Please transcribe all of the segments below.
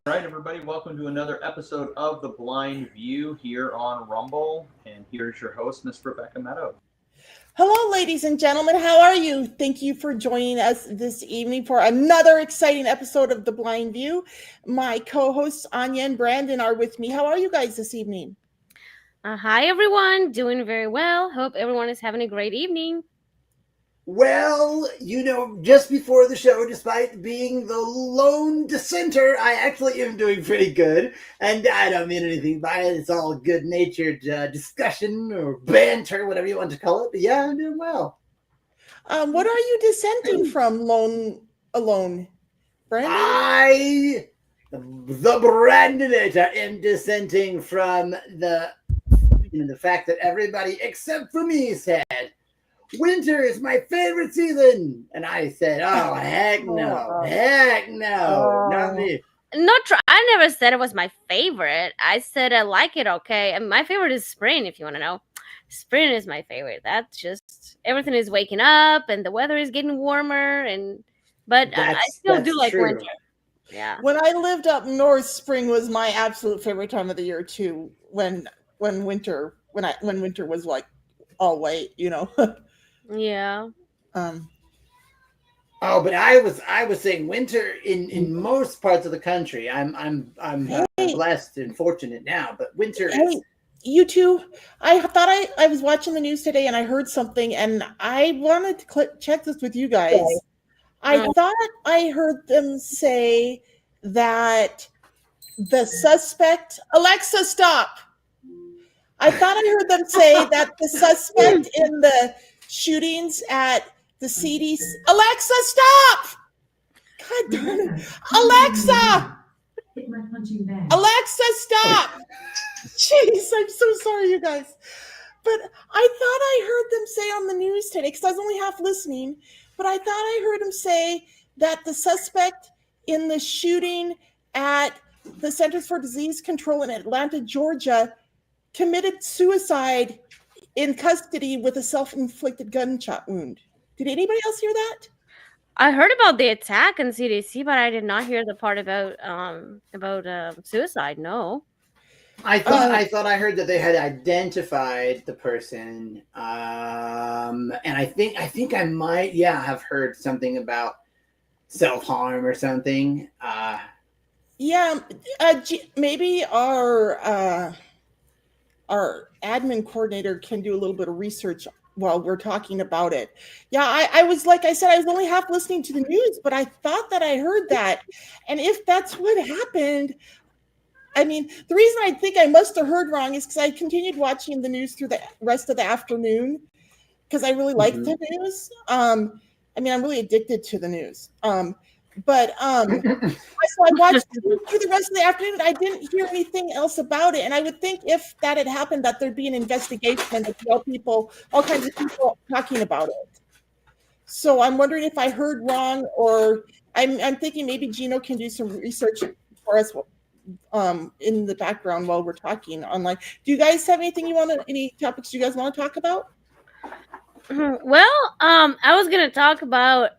All right, everybody, welcome to another episode of The Blind View here on Rumble. And here's your host, Miss Rebecca Meadow. Hello, ladies and gentlemen. How are you? Thank you for joining us this evening for another exciting episode of The Blind View. My co-hosts Anya and Brandon are with me. How are you guys this evening? Hi, everyone. Doing very well. Hope everyone is having a great evening. Well, just before the show, despite being the lone dissenter, I actually am doing pretty good. And I don't mean anything by it. It's all good natured discussion or banter, whatever you want to call it. But yeah, I'm doing well. What are you dissenting from, alone? Brandon? The Brandinator, am dissenting from the fact that everybody except for me said winter is my favorite season. And I said, oh, heck no, not me. I never said it was my favorite. I said I like it okay. And my favorite is spring, if you want to know. Spring is my favorite. That's just, everything is waking up and the weather is getting warmer. But I still do like true. winter. Yeah. When I lived up north, spring was my absolute favorite time of the year too. When winter was like all white, Yeah. Oh, but I was saying winter in most parts of the country. I'm blessed and fortunate now, but winter is. You two, I thought I was watching the news today and I heard something and I wanted to check this with you guys. I thought I heard them say that the suspect, Alexa, stop. I thought I heard them say that the suspect in the shootings at the CDC, Alexa, stop. God darn it. Alexa. Hit my punching bag. Alexa, stop. Jeez, I'm so sorry, you guys. But I thought I heard them say on the news today, because I was only half listening, but I thought I heard them say that the suspect in the shooting at the Centers for Disease Control in Atlanta, Georgia, committed suicide in custody with a self-inflicted gunshot wound. Did anybody else hear that? I heard about the attack in CDC, but I did not hear the part about suicide. No. I thought I heard that they had identified the person, and I think I might have heard something about self-harm or something. Maybe our admin coordinator can do a little bit of research while we're talking about it. Yeah, I was, like I said, I was only half listening to the news, but I thought that I heard that. And if that's what happened, I mean, the reason I think I must have heard wrong is because I continued watching the news through the rest of the afternoon because I really like the news. I'm really addicted to the news. So I watched through the rest of the afternoon and I didn't hear anything else about it. And I would think if that had happened that there'd be an investigation and all kinds of people talking about it. So I'm wondering if I heard wrong, or I'm thinking maybe Gino can do some research for us in the background while we're talking online. Do you guys have any topics you guys want to talk about? Well, I was gonna talk about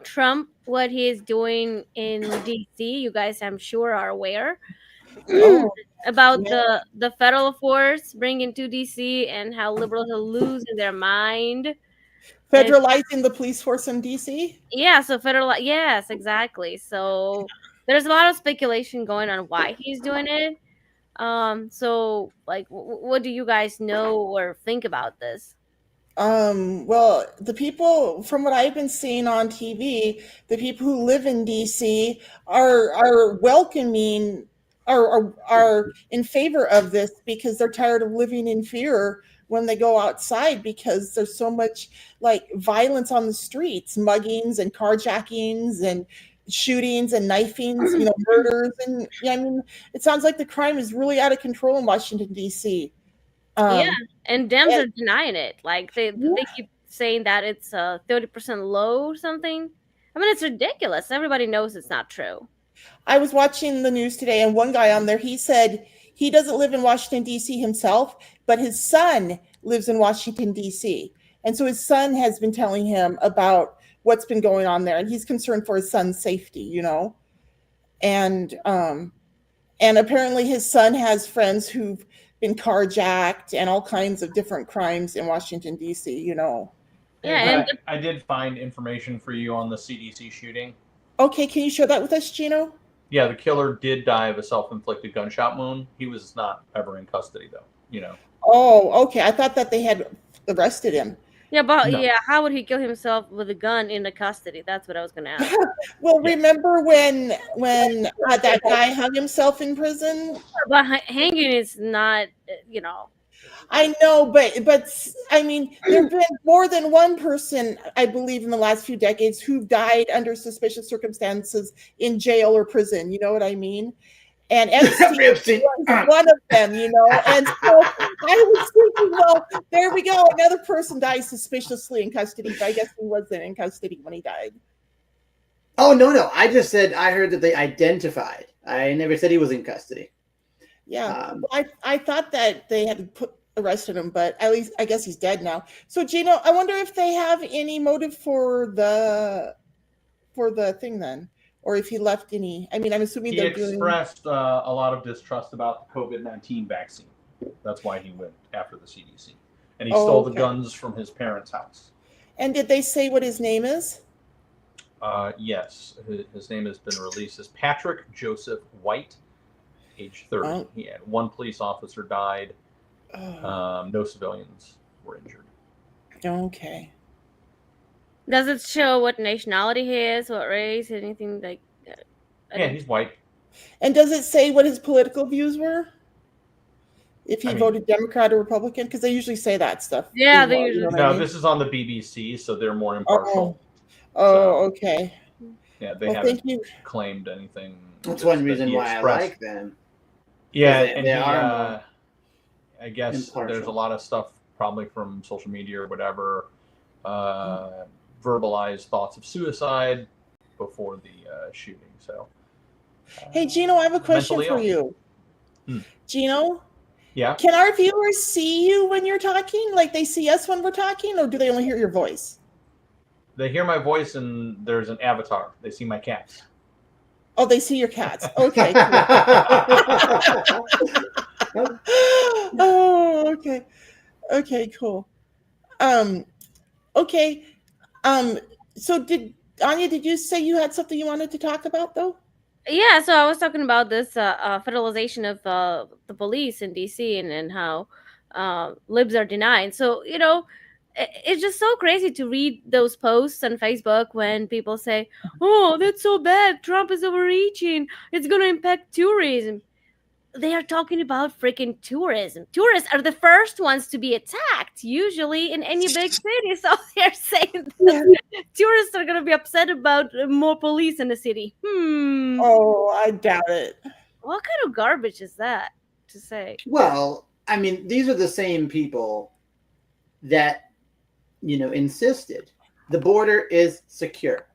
Trump, what he is doing in DC. You guys, I'm sure, are aware about the federal force bringing to DC and how liberals are losing their mind. Federalizing the police force in DC? Yeah, so yes, exactly. So there's a lot of speculation going on why he's doing it. So like, what do you guys know or think about this? Well, the people, from what I've been seeing on TV, the people who live in DC are welcoming, are in favor of this because they're tired of living in fear when they go outside, because there's so much like violence on the streets, muggings and carjackings and shootings and knifings, murders. And it sounds like the crime is really out of control in Washington, DC. And Dems are denying it. Like they keep saying that it's 30% low or something. I mean, it's ridiculous. Everybody knows it's not true. I was watching the news today, and one guy on there, he said he doesn't live in Washington, D.C. himself, but his son lives in Washington, D.C. And so his son has been telling him about what's been going on there, and he's concerned for his son's safety, And And apparently his son has friends who've been carjacked and all kinds of different crimes in Washington, D.C., you know. Yeah, In and fact, I did find information for you on the CDC shooting. Okay, can you share that with us, Gino? Yeah, the killer did die of a self-inflicted gunshot wound. He was not ever in custody, though. You know. Oh, okay. I thought that they had arrested him. yeah, but No. yeah, how would he kill himself with a gun in the custody? That's what I was gonna ask. Well, Yeah. remember when that guy hung himself in prison? But hanging is not, you know. I know, but I mean, there have been more than one person, I believe, in the last few decades who died under suspicious circumstances in jail or prison. You know what I mean? And Epstein Epstein. was one of them, you know. And so I was thinking, well, there we go. Another person died suspiciously in custody, but I guess he wasn't in custody when he died. Oh, no. I just said I heard that they identified. I never said he was in custody. Yeah, well, I thought that they had arrested him, but at least I guess he's dead now. So Gino, I wonder if they have any motive for the thing then, or if he left any. I mean, I'm assuming He they're doing. expressed a lot of distrust about the COVID-19 vaccine. That's why he went after the CDC. And he stole the guns from his parents' house. And did they say what his name is? Yes. His name has been released as Patrick Joseph White, age 30. Oh. He had one police officer died. No civilians were injured. Okay. Does it show what nationality he is, what race, anything like that? Yeah, he's white. And does it say what his political views were? If he voted Democrat or Republican? Because they usually say that stuff. Yeah, they usually. No, this is on the BBC, so they're more impartial. Okay. Yeah, they haven't claimed anything. That's one reason why I like them. Yeah, and I guess impartial. there's a lot of stuff probably from social media or whatever, verbalized thoughts of suicide before the shooting. So, hey, Gino, I have a question for you. Gino? Yeah? Can our viewers see you when you're talking? Like they see us when we're talking, or do they only hear your voice? They hear my voice and there's an avatar. They see my cats. Oh, they see your cats. Okay. Cool. Oh, okay. Okay, cool. Okay. So Anya, did you say you had something you wanted to talk about though? Yeah, so I was talking about this federalization of the police in DC and how libs are denied. So, you know, it's just so crazy to read those posts on Facebook when people say, oh, that's so bad. Trump is overreaching. It's going to impact tourism. They are talking about freaking tourism. Tourists are the first ones to be attacked, usually in any big city. So they're saying that tourists are going to be upset about more police in the city. Oh, I doubt it. What kind of garbage is that to say? Well, I mean, these are the same people that, you know, insisted the border is secure.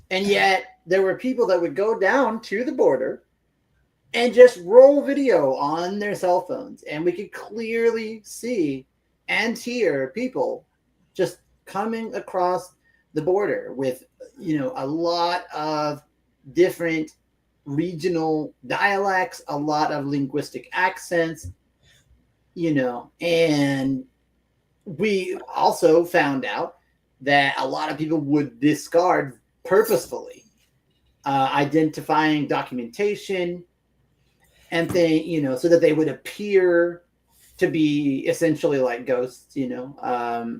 And yet there were people that would go down to the border and just roll video on their cell phones. And we could clearly see and hear people just coming across the border with, you know, a lot of different regional dialects, a lot of linguistic accents, you know, and we also found out that a lot of people would discard purposefully identifying documentation and you know, so that they would appear to be essentially like ghosts, you know,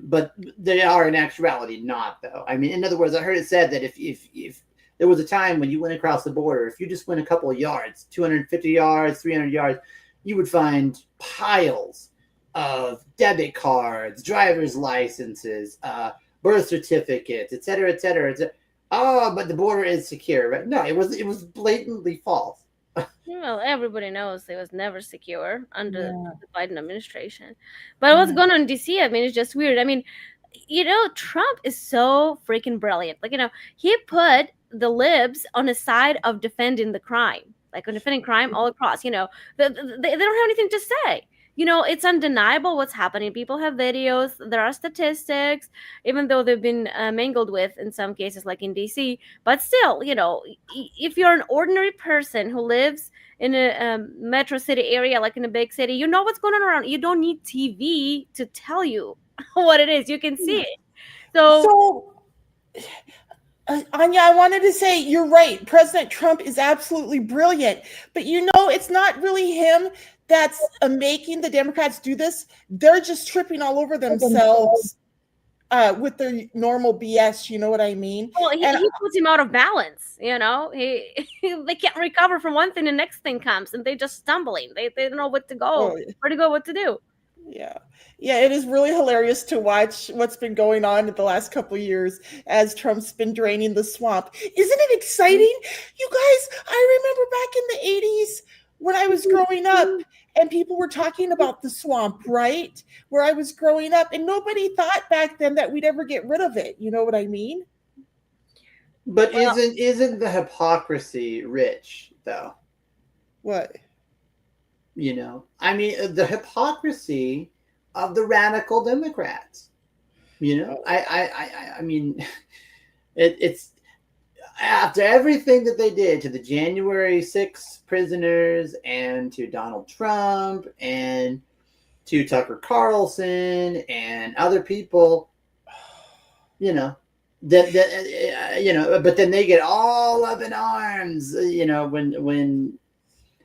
but they are in actuality not, though. I mean, in other words, I heard it said that if there was a time when you went across the border, if you just went a couple of yards, 250 yards, 300 yards, you would find piles of debit cards, driver's licenses, birth certificates, et cetera, et cetera, et cetera. Oh, but the border is secure. Right? No, it was blatantly false. Well, everybody knows it was never secure under the Biden administration. But what's going on in DC? I mean, it's just weird. I mean, you know, Trump is so freaking brilliant. Like, you know, he put the libs on the side of defending the crime, like on defending crime all across. You know, they don't have anything to say. You know, it's undeniable what's happening. People have videos. There are statistics, even though they've been mangled with in some cases, like in DC. But still, you know, if you're an ordinary person who lives in a metro city area, like in a big city, you know what's going on around. You don't need TV to tell you what it is. You can see it. So Anya, I wanted to say you're right. President Trump is absolutely brilliant, but it's not really him that's making the Democrats do this. They're just tripping all over themselves with their normal BS. You know what I mean? well, he puts him out of balance. He they can't recover from one thing, the next thing comes, and they just stumbling. They don't know where to go, what to do. Yeah, it is really hilarious to watch what's been going on in the last couple of years as Trump's been draining the swamp. Isn't it exciting? You guys, I remember back in the 80s when I was growing up and people were talking about the swamp, right? Where I was growing up, and nobody thought back then that we'd ever get rid of it. You know what I mean? But isn't the hypocrisy rich though? What? I mean, the hypocrisy of the radical Democrats. I mean, it's after everything that they did to the January 6th prisoners and to Donald Trump and to Tucker Carlson and other people, but then they get all up in arms, when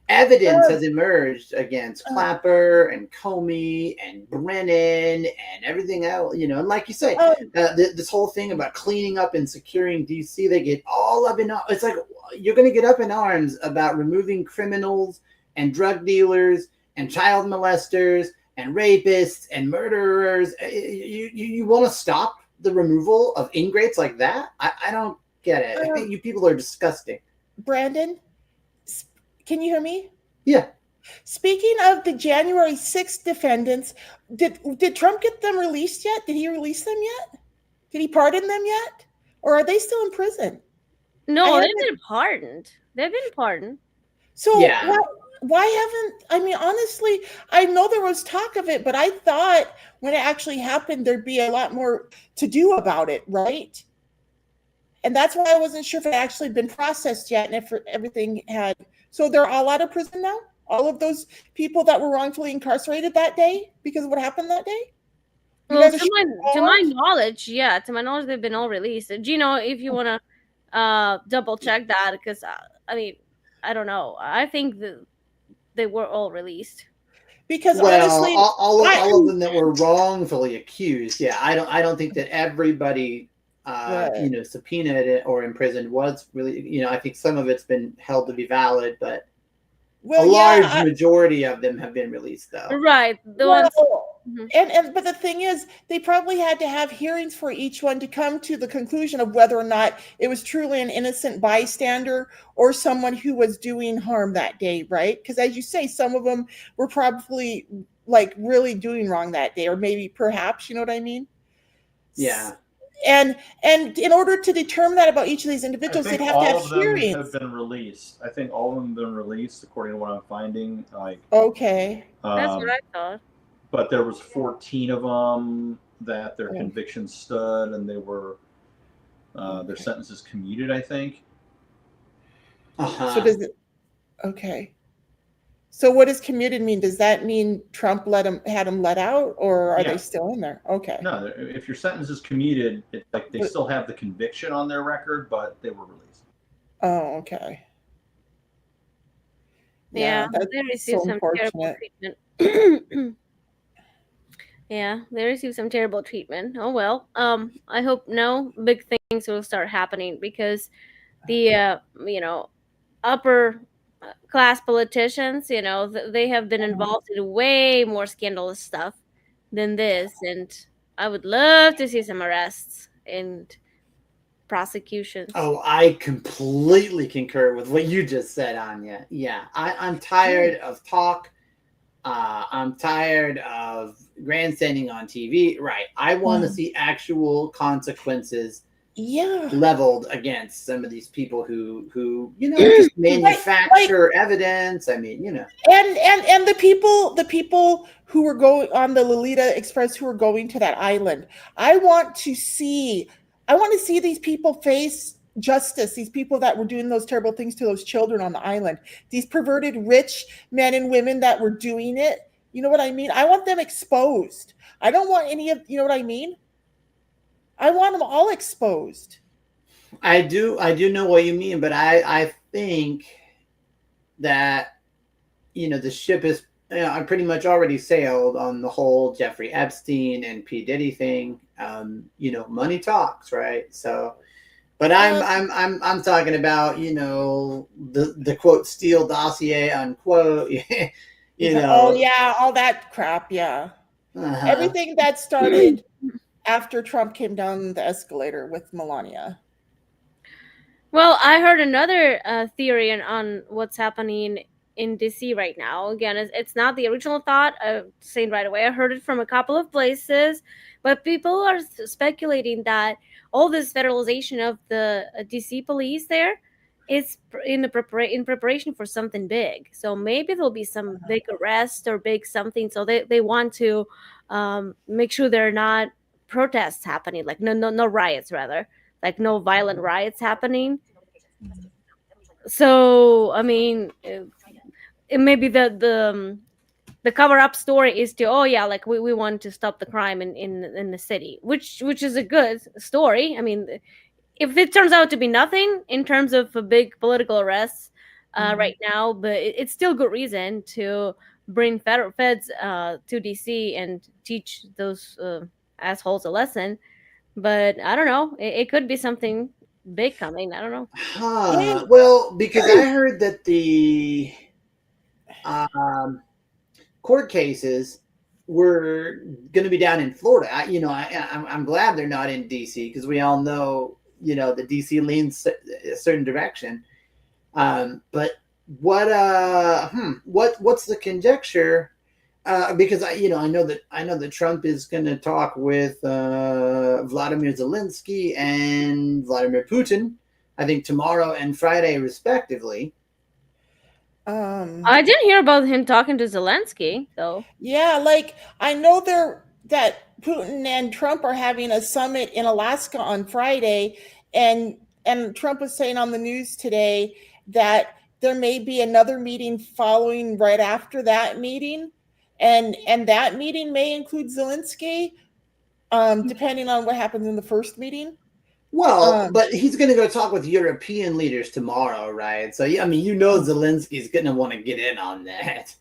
evidence has emerged against Clapper and Comey and Brennan and everything else, and like you say, this whole thing about cleaning up and securing DC, they get all up in arms. It's like, you're going to get up in arms about removing criminals and drug dealers and child molesters and rapists and murderers. You want to stop the removal of ingrates like that? I don't get it. I think you people are disgusting. Brandon? Can you hear me? Yeah. Speaking of the January 6th defendants, did Trump get them released yet? Did he release them yet? Did he pardon them yet? Or are they still in prison? No, they've been pardoned. So yeah. Why haven't, I mean, honestly, I know there was talk of it, but I thought when it actually happened, there'd be a lot more to do about it, right? And that's why I wasn't sure if it actually been processed yet and if everything had. So they're all out of prison now? All of those people that were wrongfully incarcerated that day because of what happened that day? Well, to my knowledge, they've been all released. Gino, if you want to double check that, because I mean, I don't know. I think they were all released. Because honestly, all of them that were wrongfully accused. Yeah, I don't think that everybody subpoenaed or imprisoned was really, I think some of it's been held to be valid, but a large majority of them have been released though. Right. But the thing is, they probably had to have hearings for each one to come to the conclusion of whether or not it was truly an innocent bystander or someone who was doing harm that day, right? Because as you say, some of them were probably like really doing wrong that day, or maybe perhaps, you know what I mean? Yeah. And in order to determine that about each of these individuals, they'd have to have hearings. All of them have been released. I think all of them have been released, according to what I'm finding. Okay. That's what I thought. But there was 14 of them that their convictions stood, and they were their sentences commuted, I think. So does it? Okay. So what does commuted mean? Does that mean Trump had them let out, or are they still in there? Okay. No, if your sentence is commuted, it's like they still have the conviction on their record, but they were released. Oh, okay. Yeah, they received some terrible treatment. Yeah, they received some terrible treatment. Oh well. I hope no big things will start happening, because the upper class politicians, they have been involved in way more scandalous stuff than this, and I would love to see some arrests and prosecutions. Oh, I completely concur with what you just said, Anya. Yeah, I'm tired of talk. I'm tired of grandstanding on TV. Right. I want to see actual consequences leveled against some of these people who just manufacture evidence. I mean, and the people who were going on the Lolita Express, who were going to that island. I want to see these people face justice, these people that were doing those terrible things to those children on the island, these perverted rich men and women that were doing it. You know what I mean? I want them exposed. I don't want any of, you know what I mean? I want them all exposed. I do know what you mean, but I think that the ship is I pretty much already sailed on the whole Jeffrey Epstein and P. Diddy thing. Money talks, right? So, but I'm talking about the quote Steele dossier unquote. Oh yeah, all that crap. Yeah, everything that started after Trump came down the escalator with Melania. Well, I heard another theory on what's happening in DC right now. Again, it's not the original thought. Saying right away, I heard it from a couple of places, but people are speculating that all this federalization of the DC police there is in preparation for something big. So maybe there'll be some big arrest or big something. So they want to make sure there are not protests happening, like no riots, rather. Like no violent riots happening. So I mean, it may be the cover up story is to like we want to stop the crime in the city, which is a good story. I mean, if it turns out to be nothing in terms of a big political arrests right now, but it's still good reason to bring federal feds to DC and teach those assholes a lesson. But I don't know. It could be something big coming. I don't know. Well, because I heard that the court cases were going to be down in Florida. I'm glad they're not in DC because we all know the DC leans a certain direction. But what's the conjecture? Because I know that Trump is going to talk with Vladimir Zelensky and Vladimir Putin, I think tomorrow and Friday respectively. I didn't hear about him talking to Zelensky though. Yeah, like I know that Putin and Trump are having a summit in Alaska on Friday, and Trump was saying on the news today that there may be another meeting following right after that meeting. And that meeting may include Zelensky, depending on what happens in the first meeting. Well, but he's going to go talk with European leaders tomorrow, right? So, I mean, Zelensky's going to want to get in on that.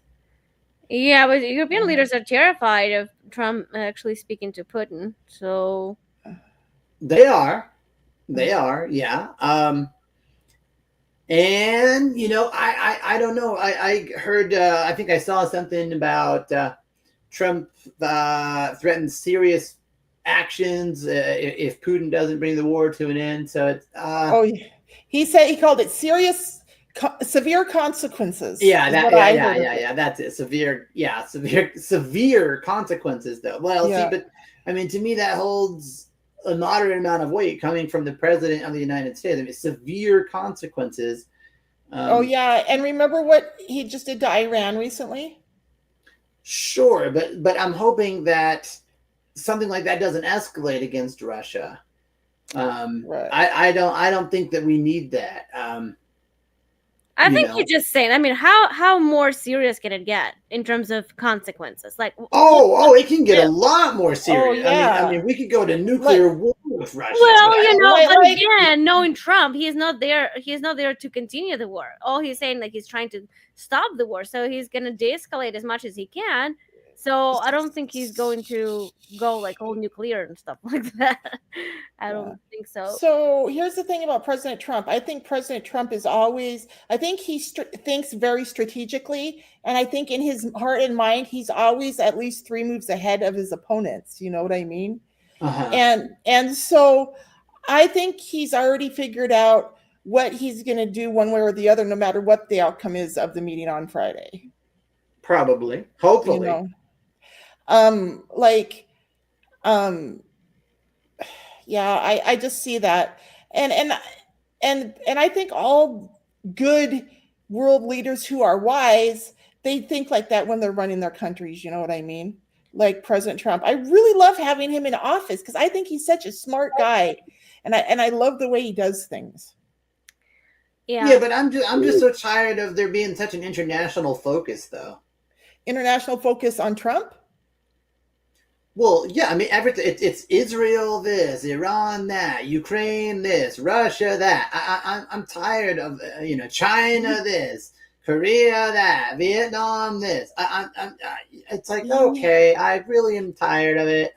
Yeah, but European leaders are terrified of Trump actually speaking to Putin. So they are, yeah. And I don't know. I heard. I think I saw something about Trump threatens serious actions if Putin doesn't bring the war to an end. So it's. He said he called it severe consequences. Yeah, that's it. Severe consequences, though. Well, see, but I mean, to me, that holds a moderate amount of weight coming from the president of the United States. I mean, severe consequences. And remember what he just did to Iran recently? Sure, but I'm hoping that something like that doesn't escalate against Russia. Right. I don't think that we need that. I think you're just saying. I mean, how more serious can it get in terms of consequences? Like, it can get a lot more serious. Yeah. I mean, we could go to nuclear war with Russia. Well, but again, knowing Trump, he is not there. He is not there to continue the war. All he's saying, like, he's trying to stop the war. So he's going to de-escalate as much as he can. So I don't think he's going to go like all nuclear and stuff like that. I don't think so. So here's the thing about President Trump. I think President Trump is always, I think he thinks very strategically. And I think in his heart and mind, he's always at least 3 moves ahead of his opponents. You know what I mean? Uh-huh. And so I think he's already figured out what he's going to do one way or the other, no matter what the outcome is of the meeting on Friday. Probably. Hopefully. I just see that. And I think all good world leaders who are wise, they think like that when they're running their countries. You know what I mean? Like President Trump. I really love having him in office because I think he's such a smart guy. and I love the way he does things. Yeah. But I'm just so tired of there being such an international focus, though. International focus on Trump. Well, yeah, I mean, everything. It's Israel this, Iran that, Ukraine this, Russia that. I'm tired of China this, Korea that, Vietnam this. It's like, okay, I really am tired of it.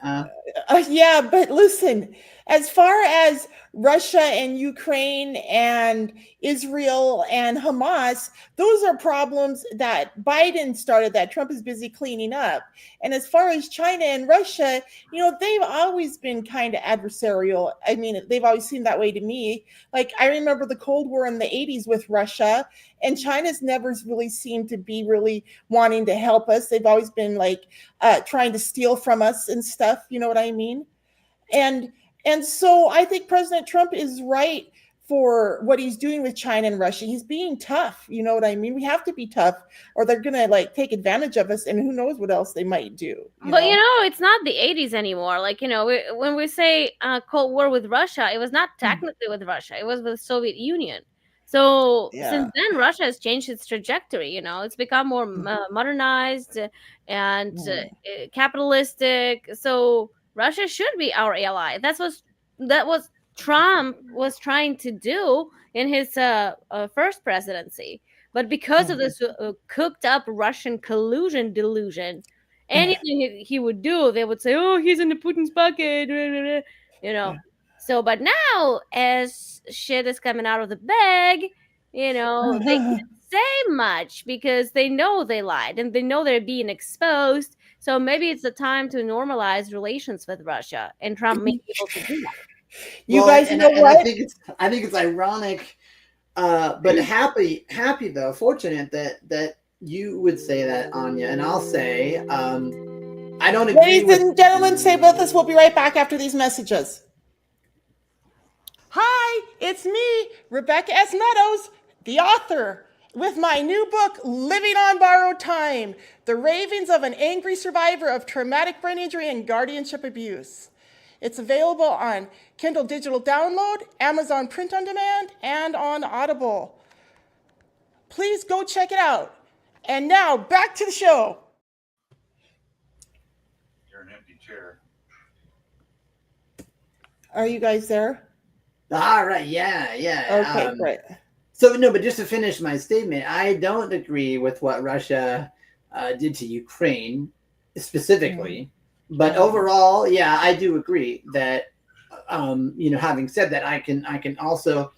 Yeah, but listen, as far as Russia and Ukraine and Israel and Hamas, those are problems that Biden started that Trump is busy cleaning up. And as far as China and Russia, they've always been kind of adversarial. I mean, they've always seemed that way to me. Like, I remember the Cold War in the 80s with Russia, and China's never really seemed to be really wanting to help us. They've always been like trying to steal from us and stuff. You know what I mean? And so I think President Trump is right for what he's doing with China and Russia. He's being tough. You know what I mean? We have to be tough, or they're gonna like take advantage of us, and who knows what else they might do. But it's not the 80s anymore. Like, when we say Cold War with Russia, it was not technically with Russia. It was with the Soviet Union. So since then, Russia has changed its trajectory. It's become more modernized and capitalistic. So Russia should be our ally. That was Trump was trying to do in his first presidency. But because of this cooked up Russian collusion delusion, anything he would do, they would say, "Oh, he's in the Putin's pocket," So, but now, as shit is coming out of the bag, they can't say much because they know they lied and they know they're being exposed. So maybe it's the time to normalize relations with Russia, and Trump may be able to do that. You guys know what? I think it's ironic, but happy though, fortunate that you would say that, Anya, and I'll say I don't agree. Ladies and gentlemen, stay with us. We'll be right back after these messages. Hi, it's me, Rebecca S. Meadows, the author, with my new book, Living on Borrowed Time, The Ravings of an Angry Survivor of Traumatic Brain Injury and Guardianship Abuse. It's available on Kindle Digital Download, Amazon Print on Demand, and on Audible. Please go check it out. And now, back to the show. You're an empty chair. Are you guys there? All right, yeah. Okay, great. So no, but just to finish my statement, I don't agree with what Russia did to Ukraine specifically, but overall, yeah, I do agree that having said that, I can also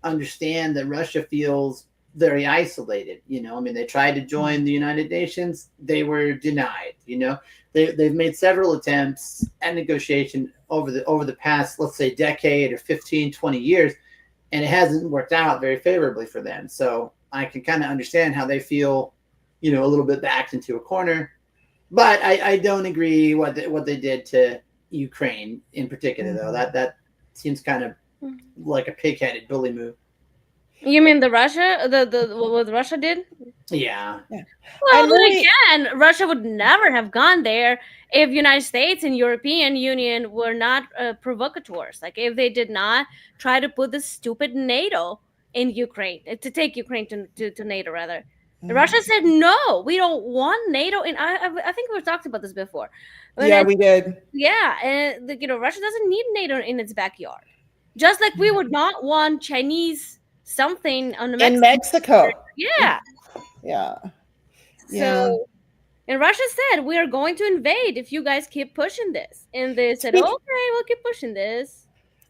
understand that Russia feels very isolated. I mean, they tried to join the United Nations, they were denied. They've made several attempts at negotiation over the past, let's say, decade or 15, 20 years, and it hasn't worked out very favorably for them. So I can kind of understand how they feel, a little bit backed into a corner. But I don't agree what they did to Ukraine in particular, though. That seems kind of like a pig-headed bully move. You mean what Russia did? Yeah. Well, then again, Russia would never have gone there if United States and European Union were not provocateurs. Like, if they did not try to put the stupid NATO in Ukraine, to take Ukraine to NATO, rather. Russia said, no, we don't want NATO. And I think we've talked about this before. We did. Yeah, and Russia doesn't need NATO in its backyard. Just like we would not want Chinese something on in Mexico. Yeah. Yeah. So, and Russia said, we are going to invade if you guys keep pushing this. And they said, okay, we'll keep pushing this.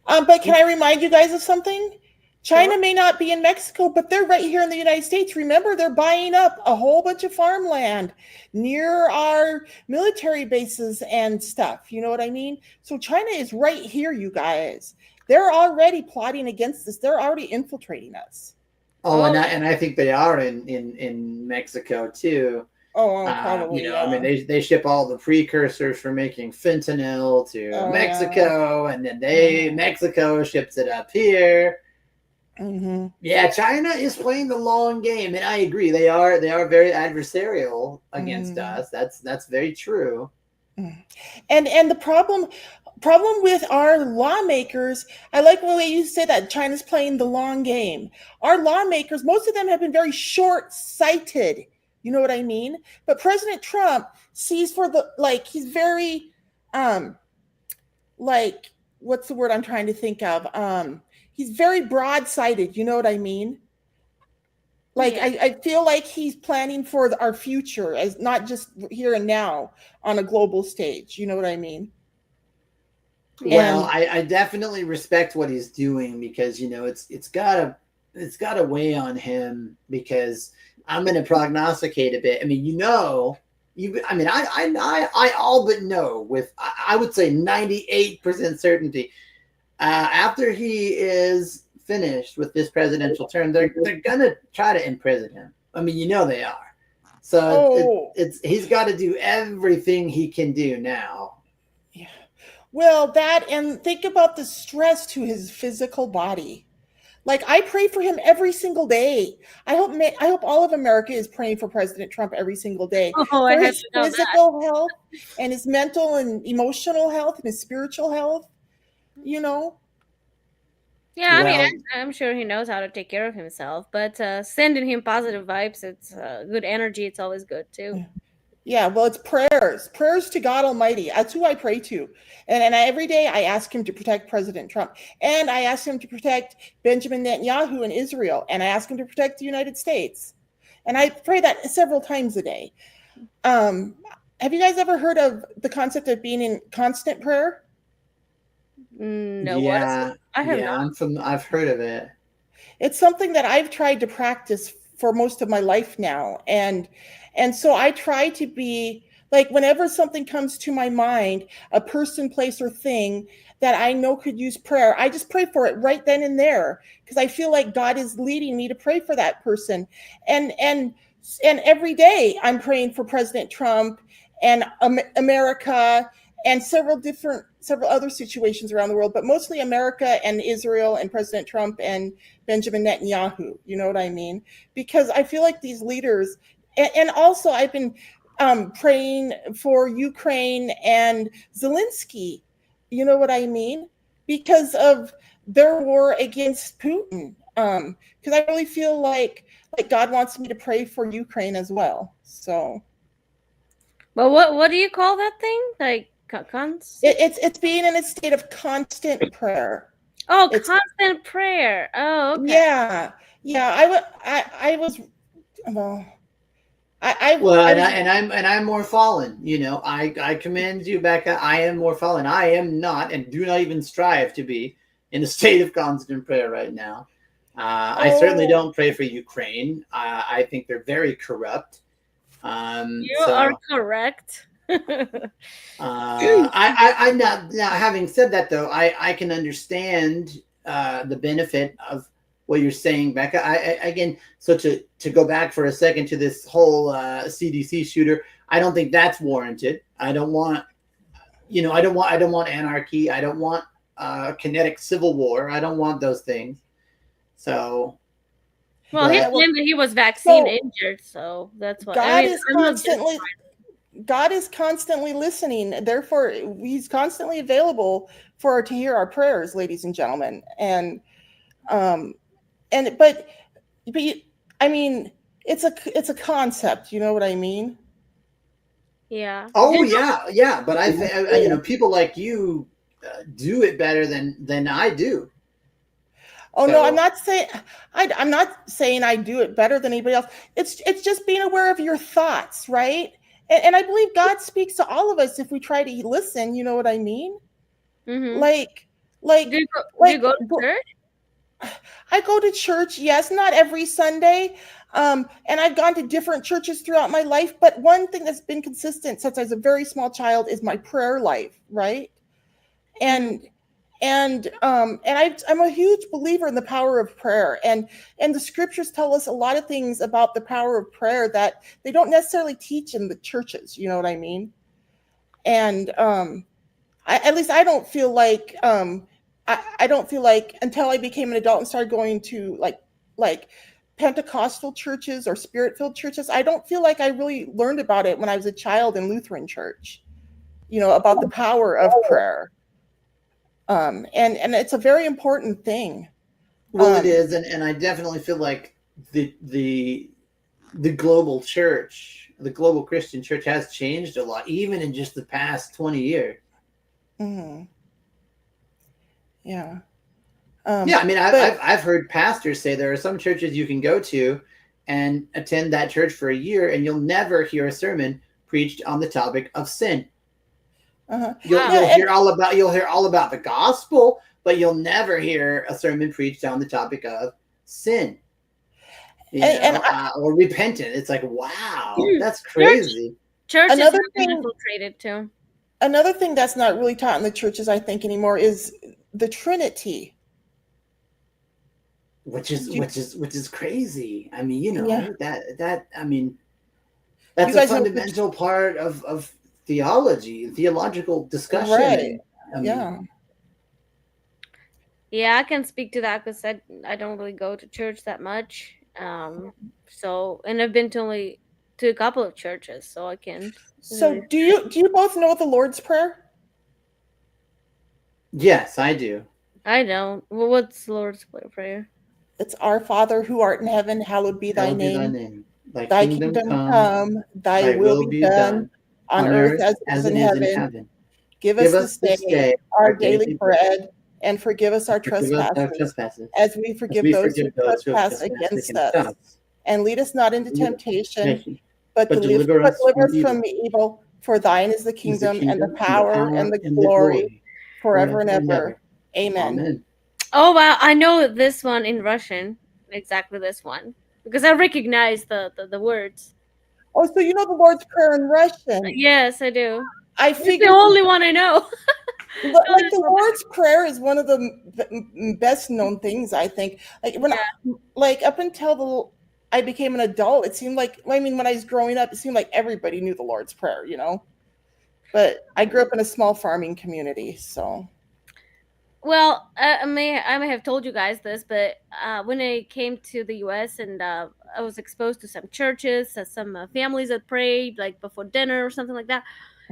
But can I remind you guys of something? China may not be in Mexico, but they're right here in the United States. Remember, they're buying up a whole bunch of farmland near our military bases and stuff. You know what I mean? So China is right here, you guys. They're already plotting against us. They're already infiltrating us. And I think they are in Mexico too. Probably. I mean, they ship all the precursors for making fentanyl to Mexico, and then Mexico ships it up here. Mm-hmm. Yeah, China is playing the long game, and I agree. They are very adversarial against us. That's very true. And the problem, problem with our lawmakers, I like the way you say that China's playing the long game. Our lawmakers, most of them have been very short-sighted. You know what I mean? But President Trump sees for the he's very like what's the word I'm trying to think of? He's very broad-sighted, you know what I mean? Like Yeah. I feel like he's planning for our future as not just here and now on a global stage. You know what I mean? Well, And I definitely respect what he's doing because it's gotta weigh on him because I'm gonna prognosticate a bit. I mean, I all but know with I would say 98% certainty after he is finished with this presidential term, they're gonna try to imprison him. I mean, they are. So oh, it's he's got to do everything he can do now. yeah. Well, that and think about the stress to his physical body. Like I pray for him every single day. I hope all of America is praying for President Trump every single day Oh, I for have his to know that. physical health and his mental and emotional health and his spiritual health. You know, Yeah, I mean, Well, I'm sure he knows how to take care of himself, but sending him positive vibes, it's good energy. It's always good too. yeah. Well, it's prayers to God Almighty. That's who I pray to, and every day I ask Him to protect President Trump, and I ask Him to protect Benjamin Netanyahu and Israel, and I ask Him to protect the United States, and I pray that several times a day. Um, have you guys ever heard of the concept of being in constant prayer? No, what is it? yeah, I have yeah, not. I've heard of it. It's something that I've tried to practice for most of my life now, and so I try to be like whenever something comes to my mind, a person, place, or thing that I know could use prayer, I just pray for it right then and there because I feel like God is leading me to pray for that person, and and every day I'm praying for President Trump and America and several other situations around the world, but mostly America and Israel and President Trump and Benjamin Netanyahu. You know what I mean? Because I feel like these leaders, and also I've been praying for Ukraine and Zelensky. You know what I mean? Because of their war against Putin. Because I really feel like God wants me to pray for Ukraine as well. So But what do you call that thing? Like cons? it's being in a state of constant prayer. Oh, It's constant prayer. Oh, okay. yeah, yeah. I was well. Well, I and was I'm more fallen. I commend you, Becca. I am more fallen. I am not, and do not even strive to be in a state of constant prayer right now. I certainly oh don't pray for Ukraine. I think they're very corrupt. You are So correct. I now having said that though, I can understand the benefit of what you're saying, Becca. I again, so to go back for a second to this whole CDC shooter, I don't think that's warranted. I don't want anarchy. I don't want kinetic civil war. I don't want those things. So, Well, he yeah. but Well, claimed that he was vaccine so injured, so that's why. I God mean, is I'm not constantly God is constantly listening. Therefore, He's constantly available to hear our prayers, ladies and gentlemen. Um and I mean, it's a concept. You know what I mean? yeah. oh yeah. But I think people like you do it better than I do. Oh no, I'm So not saying I'm not saying I do it better than anybody else. It's just being aware of your thoughts, right? And I believe God speaks to all of us if we try to listen. You know what I mean? Mm-hmm. Like Do like you like go to church? I go to church, yes, not every Sunday. And I've gone to different churches throughout my life, but one thing that's been consistent since I was a very small child is my prayer life, right? Mm-hmm. I'm a huge believer in the power of prayer, and the scriptures tell us a lot of things about the power of prayer that they don't necessarily teach in the churches. You know what I mean? And at least I don't feel like I don't feel like until I became an adult and started going to like Pentecostal churches or spirit filled churches, I don't feel like I really learned about it when I was a child in Lutheran church. You know, about the power of prayer. And it's a very important thing. Well, it is, and I definitely feel like the global church, the global Christian church, has changed a lot, even in just the past 20 years. Mm-hmm. Yeah. Yeah, I mean, I've heard pastors say there are some churches you can go to and attend that church for a year, and you'll never hear a sermon preached on the topic of sin. Uh-huh. You'll hear all about the gospel, but you'll never hear a sermon preached on the topic of sin, or repentance. It's like, wow, that's crazy. Church is Another being thing- infiltrated too. Another thing that's not really taught in the churches, I think, anymore is the Trinity. Which is crazy. I mean, Yeah. that I mean, that's You a guys know- fundamental part of theological discussion. Right. I mean, Yeah. Yeah, I can speak to that because I don't really go to church that much. So and I've been to a couple of churches, so I can. So do you both know the Lord's Prayer? Yes, I do. I don't. Well, what's Lord's Prayer? It's Our Father who art in heaven, hallowed be thy Hallowed be thy name. name. Thy kingdom come, thy will be done on earth as it is in heaven. Give us this day our daily bread, and forgive us our trespasses, as we forgive those who trespass against us. And lead us not into temptation, but deliver us from evil. For thine is the kingdom and the power and the glory forever and ever. Amen. Amen. Oh wow, I know this one in Russian. Exactly this one because I recognize the words. Oh, so you know the Lord's Prayer in Russian? Yes, I do. I It's figured the only one I know. like the Lord's Prayer is one of the best known things, I think. Like when like up until I became an adult, it seemed like, I mean, when I was growing up, it seemed like everybody knew the Lord's Prayer, But I grew up in a small farming community, so. Well, I may have told you guys this, but when I came to the U.S. and I was exposed to some churches, some families that prayed like before dinner or something like that.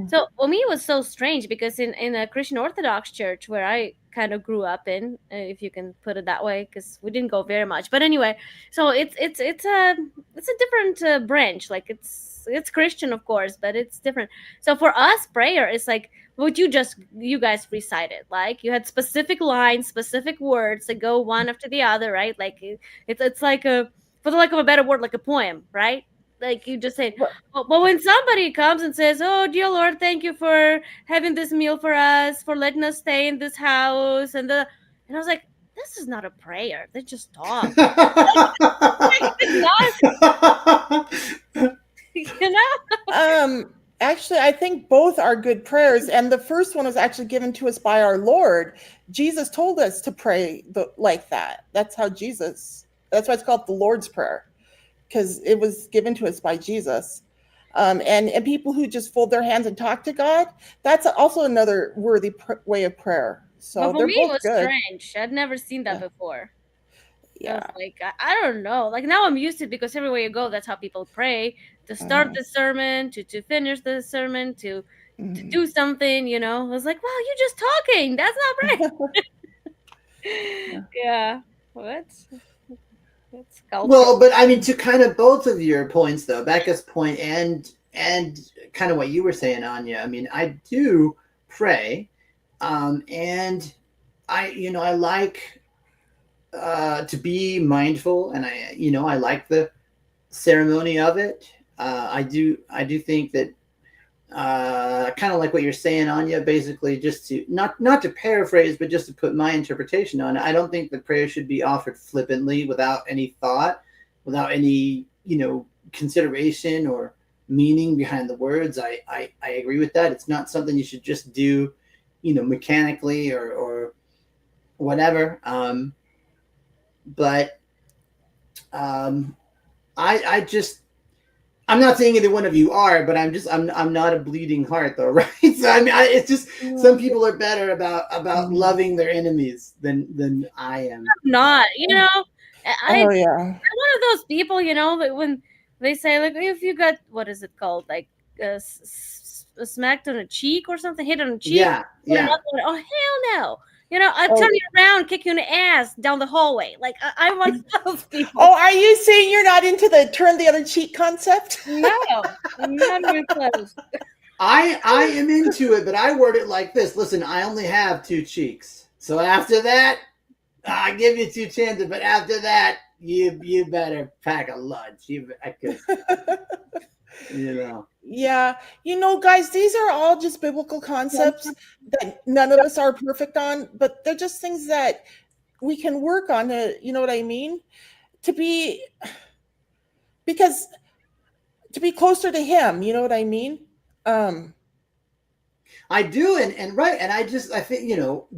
So for me, it was so strange because in a Christian Orthodox church where I kind of grew up in, if you can put it that way, because we didn't go very much. But anyway, so it's a different branch. Like it's Christian, of course, but it's different. So for us, prayer is like what you guys recited. Like you had specific lines, specific words that go one after the other, right? Like it's like for the lack of a better word, like a poem, right? Like you just said. But when somebody comes and says, "Oh, dear Lord, thank you for having this meal for us, for letting us stay in this house," and I was like, "This is not a prayer. They just talk." You know? Actually, I think both are good prayers, and the first one was actually given to us by our Lord. Jesus told us to pray like that. That's why it's called the Lord's Prayer, because it was given to us by Jesus. And people who just fold their hands and talk to God, that's also another worthy way of prayer. So But for they're me, both it was good. strange. I'd never seen that before. I Yeah. was like, I don't know. Like now I'm used to it because everywhere you go, that's how people pray to start the sermon, to finish the sermon, to do something. I was like, wow, you're just talking. That's not right. Yeah. What? It's cultural. Well, but I mean, to kind of both of your points, though, Becca's point and kind of what you were saying, Anya. I mean, I do pray, and I like to be mindful, and I like the ceremony of it. I do think that kind of like what you're saying, Anya. Basically, just to not to paraphrase, but just to put my interpretation on it. I don't think the prayer should be offered flippantly, without any thought, without any consideration or meaning behind the words. I agree with that. It's not something you should just do, mechanically or whatever. But I'm not saying either one of you are, but I'm not a bleeding heart, though, right? So I mean, it's just some people are better about loving their enemies than I am. Not, I'm one yeah. of those people, that when they say like, if you got, what is it called, like smacked on a cheek or something, hit on a cheek, Yeah. another one, oh hell no, I Oh. turn you around, kick you in the ass down the hallway. Like I want those people. Oh, are you saying you're not into the turn the other cheek concept? No, not even close. I am into it, but I word it like this. Listen, I only have 2 cheeks. So after that, I give you 2 chances, but after that, you better pack a lunch. Yeah, guys, these are all just biblical concepts that none of us are perfect on, but they're just things that we can work on to, you know what I mean? Because to be closer to him, you know what I mean? I do, and right, and I think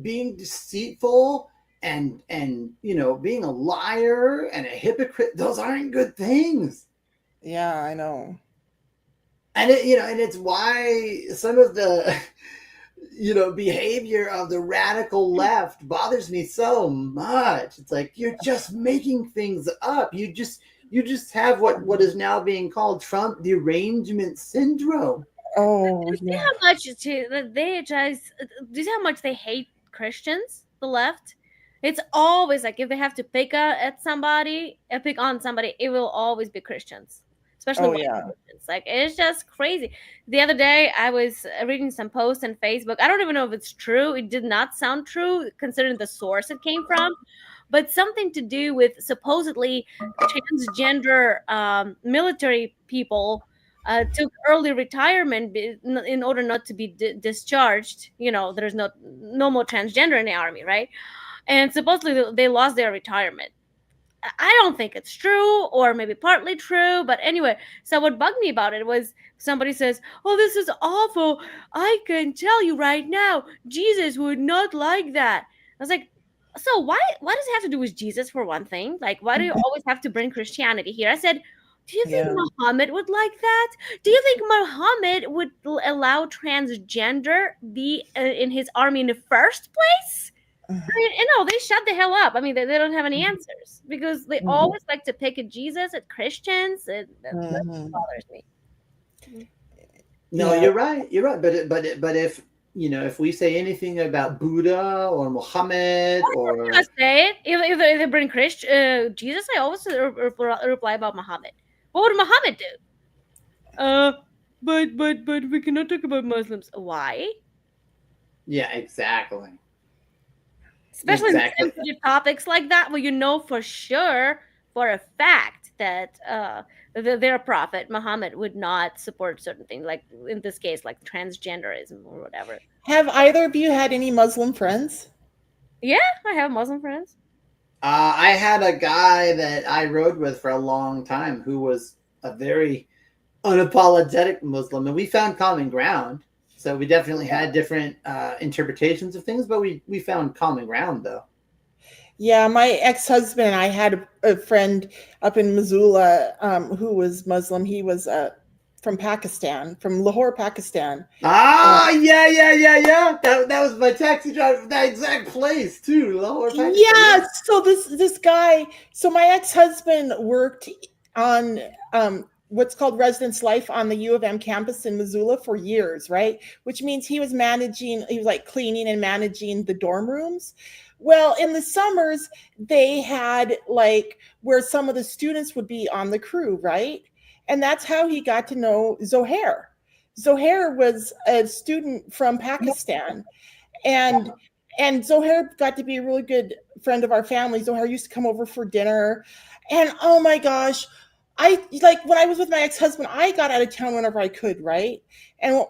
being deceitful and being a liar and a hypocrite, those aren't good things. Yeah, I know. And and it's why some of the behavior of the radical left bothers me so much. It's like you're just making things up. You just have what is now being called Trump derangement syndrome. Oh, See yeah. how much they just do you see how much they hate Christians, the left? It's always like if they have to pick on somebody, it will always be Christians, especially Oh, white yeah. Christians. Like it's just crazy. The other day, I was reading some posts on Facebook. I don't even know if it's true. It did not sound true considering the source it came from, but something to do with supposedly transgender military people took early retirement in order not to be discharged. There's no more transgender in the army, right? And supposedly they lost their retirement. I don't think it's true, or maybe partly true, but anyway. So what bugged me about it was somebody says, "Oh, this is awful. I can tell you right now, Jesus would not like that." I was like, "So why does it have to do with Jesus for one thing? Like, why do you always have to bring Christianity here?" I said, "Do you think Yeah. Muhammad would like that? Do you think Muhammad would allow transgender be in his army in the first place?" I mean, they shut the hell up. I mean, they don't have any answers because they always like to pick at Jesus, at Christians. That Mhm. bothers me. No, Yeah. you're right. You're right. But if if we say anything about Buddha or Muhammad or I say it. If they bring Jesus, I always reply about Muhammad. What would Muhammad do? But we cannot talk about Muslims. Why? yeah, exactly. Especially in Exactly. sensitive topics like that, where you know for sure, for a fact, that their prophet Muhammad would not support certain things, like in this case, like transgenderism or whatever. Have either of you had any Muslim friends? Yeah, I have Muslim friends. I had a guy that I rode with for a long time who was a very unapologetic Muslim, and we found common ground. So we definitely had different interpretations of things, but we found common ground though. Yeah, my ex-husband and I had a friend up in Missoula who was Muslim. He was from Pakistan, from Lahore, Pakistan. Yeah. That was my taxi driver from that exact place too. Lahore, Pakistan. Yeah, so this guy, so my ex-husband worked on what's called residence life on the U of M campus in Missoula for years, right? Which means he was like cleaning and managing the dorm rooms. Well, in the summers, they had like where some of the students would be on the crew, right? And that's how he got to know Zohair. Zohair was a student from Pakistan. And Zohair got to be a really good friend of our family. Zohair used to come over for dinner. And oh my gosh, I like when I was with my ex-husband, I got out of town whenever I could, right? And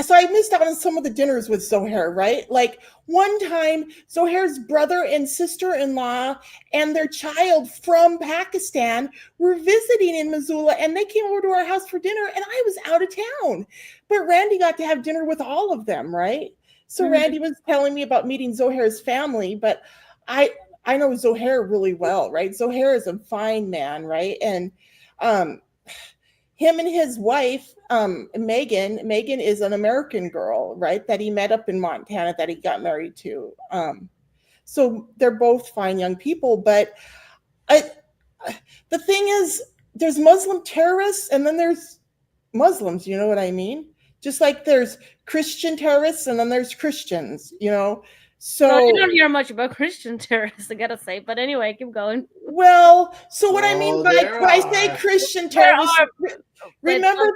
so I missed out on some of the dinners with Zohair, right? Like one time, Zohair's brother and sister-in-law and their child from Pakistan were visiting in Missoula, and they came over to our house for dinner, and I was out of town. But Randy got to have dinner with all of them, right? So Randy was telling me about meeting Zohair's family, but I know Zohair really well, right? Zohair is a fine man, right? And him and his wife, Megan is an American girl, right? That he met up in Montana that he got married to. So they're both fine young people, but the thing is, there's Muslim terrorists and then there's Muslims, you know what I mean? Just like there's Christian terrorists and then there's Christians, you know? So you don't hear much about Christian terrorists, I gotta say. But anyway, keep going. well, so what I mean by there when I say are. Christian There terrorists, are, remember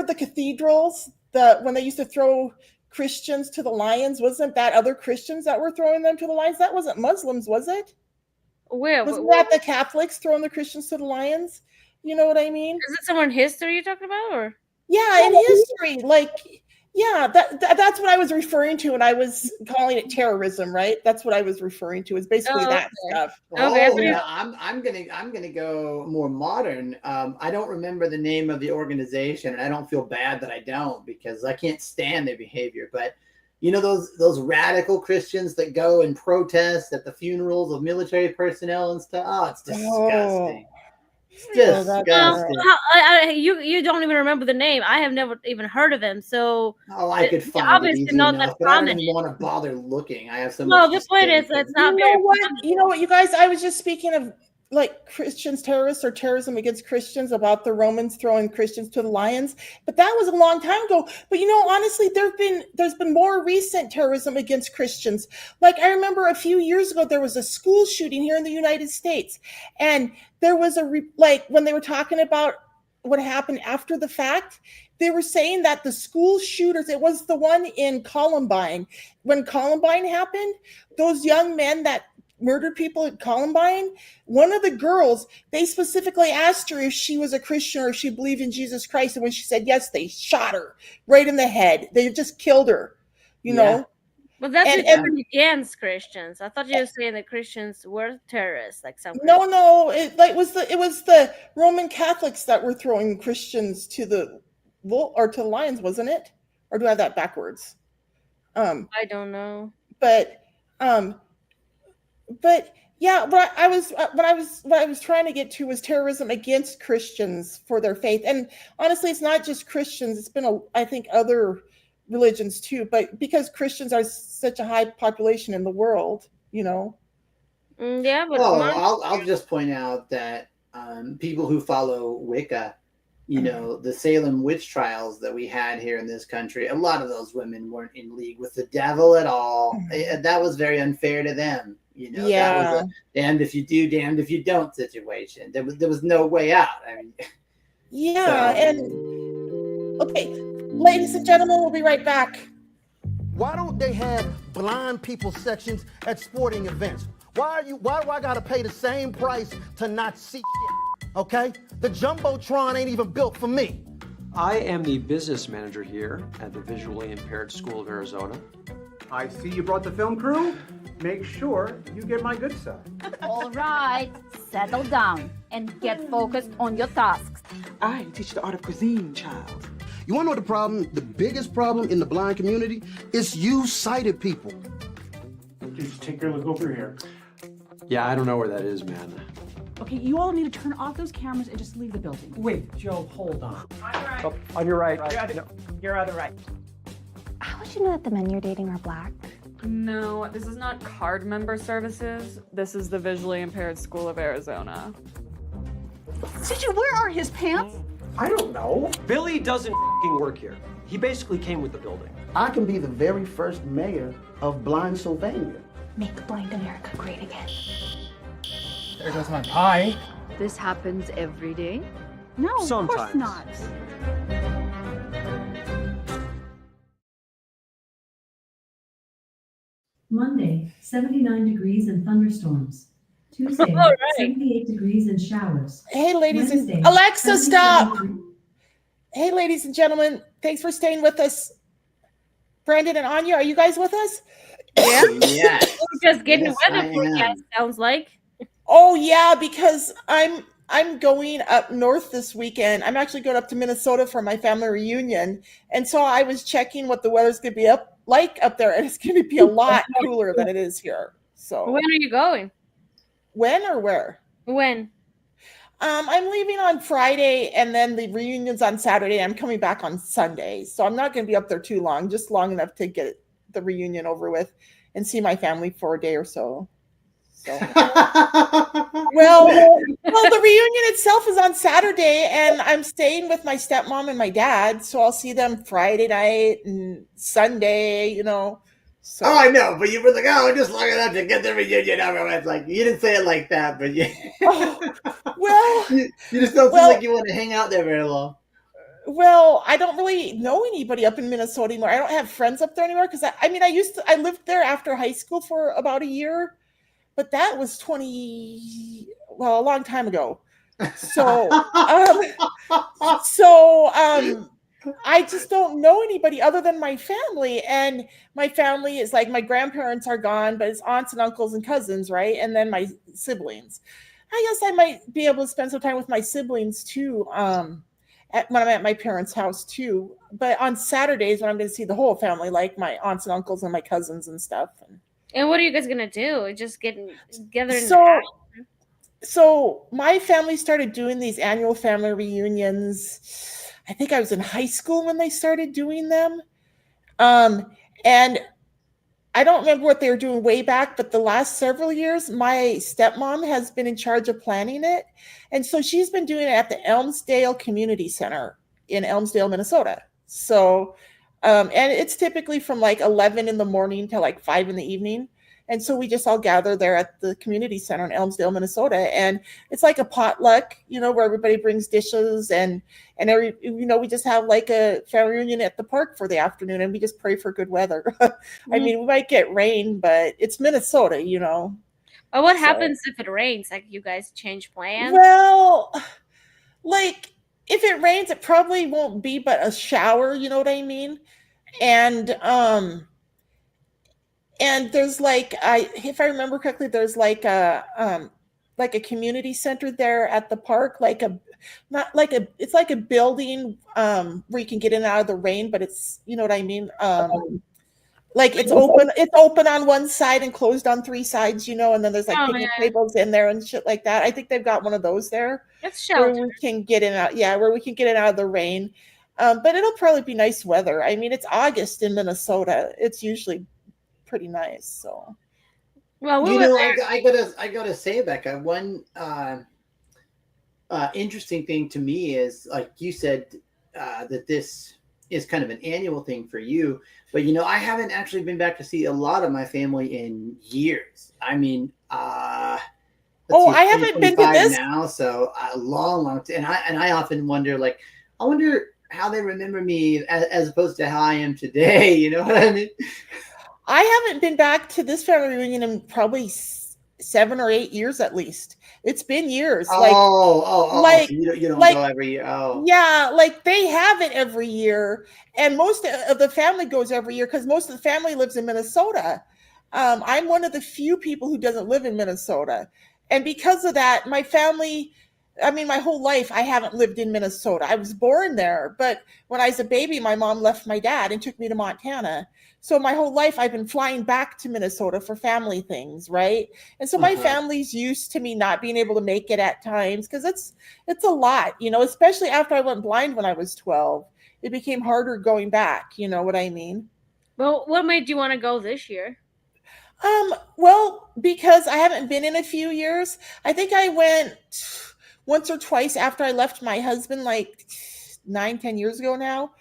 the cathedrals, when they used to throw Christians to the lions? Wasn't that other Christians that were throwing them to the lions? That wasn't Muslims, was it? where? Wasn't that the Catholics throwing the Christians to the lions? You know what I mean? Is it somewhere in history you're talking about, or? Yeah, in history, like, yeah, that's what I was referring to, and I was calling it terrorism, right? That's what I was referring to. Is basically Oh, that okay. stuff. Okay, Oh, yeah. I'm gonna go more modern. I don't remember the name of the organization, and I don't feel bad that I don't, because I can't stand their behavior. But you know those radical Christians that go and protest at the funerals of military personnel and stuff. Oh, it's disgusting. It's disgusting. You don't even remember the name. I have never even heard of him. So I could find it obviously easy not enough, that but I don't prominent. even want to bother looking. I have so No, much. the point is it's not very prominent. You know what, you guys? I was just speaking of like Christians terrorists or terrorism against Christians, about the Romans throwing Christians to the lions, but that was a long time ago. But honestly, there's been more recent terrorism against Christians. Like, I remember a few years ago there was a school shooting here in the United States, and there was when they were talking about what happened after the fact, they were saying that the school shooters, it was the one in Columbine. When Columbine happened, those young men that murdered people at Columbine, one of the girls, they specifically asked her if she was a Christian or if she believed in Jesus Christ. And when she said yes, they shot her right in the head. They just killed her, you know? But that's And against Christians. I thought you were saying that Christians were terrorists, like some. no, it was the Roman Catholics that were throwing Christians to the lions, wasn't it? Or do I have that backwards? I don't know. But yeah, what I was trying to get to was terrorism against Christians for their faith. And honestly, it's not just Christians. It's been I think other religions too, but because Christians are such a high population in the world, Yeah, but I'll just point out that people who follow Wicca, the Salem witch trials that we had here in this country, a lot of those women weren't in league with the devil at all. That was very unfair to them. That was a damned if you do, damned if you don't situation. There was no way out. I mean, yeah. And okay, ladies and gentlemen, we'll be right back. Why don't they have blind people sections at sporting events? Why do I gotta pay the same price to not see shit? Okay? The Jumbotron ain't even built for me. I am the business manager here at the Visually Impaired School of Arizona. I see you brought the film crew. Make sure you get my good side. All right, settle down and get focused on your tasks. I teach the art of cuisine, child. You wanna know the problem? The biggest problem in the blind community is you sighted people. Just take a look over here. Yeah, I don't know where that is, man. Okay, you all need to turn off those cameras and just leave the building. Wait, Joe, hold on. Oh, on your right. You're on the right. How would you know that the men you're dating are black? No, this is not card member services. This is the Visually Impaired School of Arizona. Gigi, where are his pants? I don't know. Billy doesn't work here. He basically came with the building. I can be the very first mayor of Blind Sylvania. Make blind America great again. There goes my pie. This happens every day. No, Sometimes. of course not. Monday, 79 degrees and thunderstorms. Tuesday, All right. 78 degrees and showers. Hey, ladies and Wednesday, Alexa, 77 stop. degrees- Hey, ladies and gentlemen, thanks for staying with us. Brandon and Anya, are you guys with us? Yeah. Yes. We're just getting Yes, weather I forecast, sounds like. Oh yeah, because I'm going up north this weekend. I'm actually going up to Minnesota for my family reunion, and so I was checking what the weather's going to be up there, and it's going to be a lot cooler than it is here. So When are you going? when or where? When? I'm leaving on Friday, and then the reunion's on Saturday. I'm coming back on Sunday, so I'm not going to be up there too long, just long enough to get the reunion over with and see my family for a day or so. So, well, the reunion itself is on Saturday, and I'm staying with my stepmom and my dad, so I'll see them Friday night and Sunday, So. Oh, I know, but you were like, "Oh, just long enough to get the reunion over with." Like you didn't say it like that, but you. Well, you just don't seem like you want to hang out there very long. Well, I don't really know anybody up in Minnesota anymore. I don't have friends up there anymore because I lived there after high school for about a year, but that was a long time ago. So, I just don't know anybody other than my family, and my family is like my grandparents are gone, but it's aunts and uncles and cousins, right? And then my siblings. I guess I might be able to spend some time with my siblings too. When I'm at my parents' house too. But on Saturdays when I'm going to see the whole family, like my aunts and uncles and my cousins and stuff. And what are you guys gonna do? Just getting together in the house? So my family started doing these annual family reunions. I think I was in high school when they started doing them. And I don't remember what they were doing way back, but the last several years, my stepmom has been in charge of planning it. And so she's been doing it at the Elmsdale Community Center in Elmsdale, Minnesota. So, and it's typically from like 11 in the morning to like 5 in the evening. And so we just all gather there at the community center in Elmsdale, Minnesota. And it's like a potluck, where everybody brings dishes and we just have like a family reunion at the park for the afternoon and we just pray for good weather. I mean, we might get rain, but it's Minnesota, But what happens if it rains? Like you guys change plans? Well, like if it rains, it probably won't be but a shower, you know what I mean? And there's like if I remember correctly, there's like a community center there at the park, it's like a building where you can get in and out of the rain, but it's what I mean. Like it's open on one side and closed on 3 sides, and then there's like picnic tables in there and shit like that. I think they've got one of those there. It's shelter. Where we can get in out, where we can get in out of the rain. But it'll probably be nice weather. I mean, it's August in Minnesota. It's usually pretty nice. So, well, I gotta say, Becca, one interesting thing to me is, like you said, that this is kind of an annual thing for you. But I haven't actually been back to see a lot of my family in years. I mean, I haven't been to this now, so a long time. And I often wonder, like, I wonder how they remember me as opposed to how I am today. You know what I mean? I haven't been back to this family reunion in probably 7 or 8 years at least. It's been years. Like so you don't go every year. Oh, yeah, like they have it every year, and most of the family goes every year because most of the family lives in Minnesota. I'm one of the few people who doesn't live in Minnesota, and because of that, my family. I mean, my whole life I haven't lived in Minnesota. I was born there, but when I was a baby, my mom left my dad and took me to Montana. So my whole life I've been flying back to Minnesota for family things, right? And so my family's used to me not being able to make it at times because it's a lot, especially after I went blind when I was 12. It became harder going back, you know what I mean? Well, what made you want to go this year? Well, because I haven't been in a few years. I think I went once or twice after I left my husband, like 9-10 years ago now.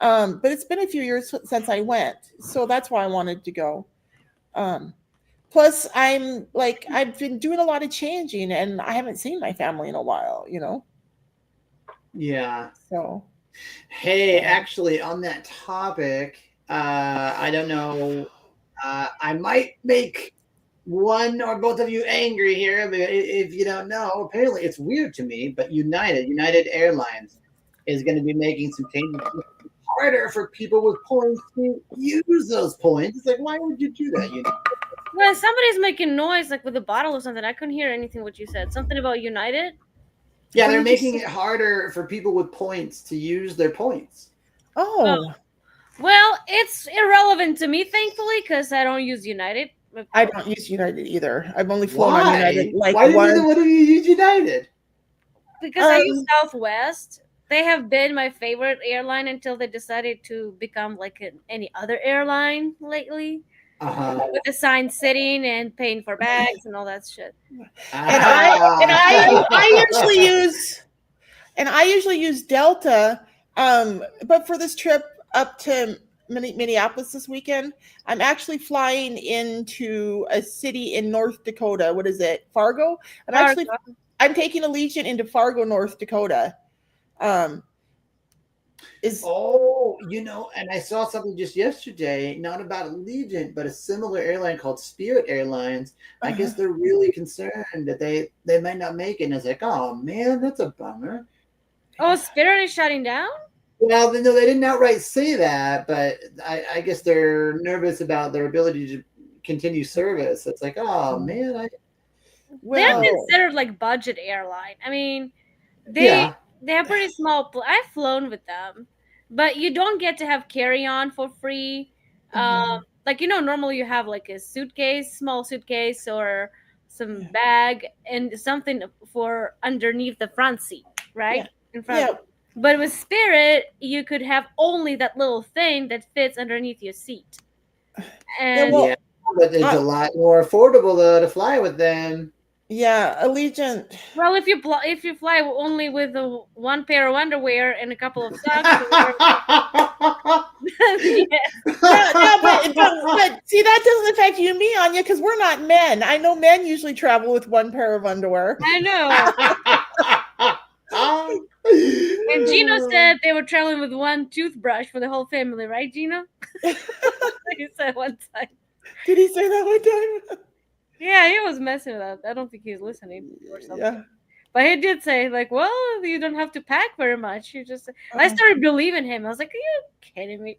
But it's been a few years since I went, so that's why I wanted to go. Plus, I've been doing a lot of changing, and I haven't seen my family in a while, Yeah. So. Hey, actually, on that topic, I don't know. I might make one or both of you angry here, but if you don't know, apparently it's weird to me, but United Airlines is going to be making some changes. Harder for people with points to use those points. It's like, why would you do that? Well, somebody's making noise like with a bottle or something. I couldn't hear anything what you said. Something about United? Yeah, they're making it harder for people with points to use their points. Oh. Well, it's irrelevant to me, thankfully, because I don't use United. I don't use United either. I've only flown on United. Why do you use United? Because I use Southwest. They have been my favorite airline until they decided to become like any other airline lately. With assigned sitting and paying for bags and all that shit. And I usually use Delta, but for this trip up to Minneapolis this weekend. I'm actually flying into a city in North Dakota. What is it? Fargo? I'm taking Allegiant into Fargo, North Dakota. And I saw something just yesterday, not about Allegiant, but a similar airline called Spirit Airlines. I guess they're really concerned that they might not make it. And it's like, oh man, that's a bummer. Oh, Spirit is shutting down? Well, no, they didn't outright say that, but I guess they're nervous about their ability to continue service. It's like, oh man, they're considered like budget airline. I mean, they have pretty small. I've flown with them, but you don't get to have carry on for free. Like normally you have like a suitcase, small suitcase, or some bag and something for underneath the front seat, right? In front. Yeah. But with Spirit, you could have only that little thing that fits underneath your seat. And but it's a lot more affordable to fly with them. Yeah, Allegiant. Well, if you fly only with one pair of underwear and a couple of socks. But see, that doesn't affect you and me, Anya, because we're not men. I know men usually travel with one pair of underwear. I know. And Gino said they were traveling with one toothbrush for the whole family, right, Gino? He said one time. Did he say that one time? Yeah, he was messing with us. I don't think he's listening or something. Yeah. But he did say, like, well, you don't have to pack very much. You just I started believing him. I was like, are you kidding me?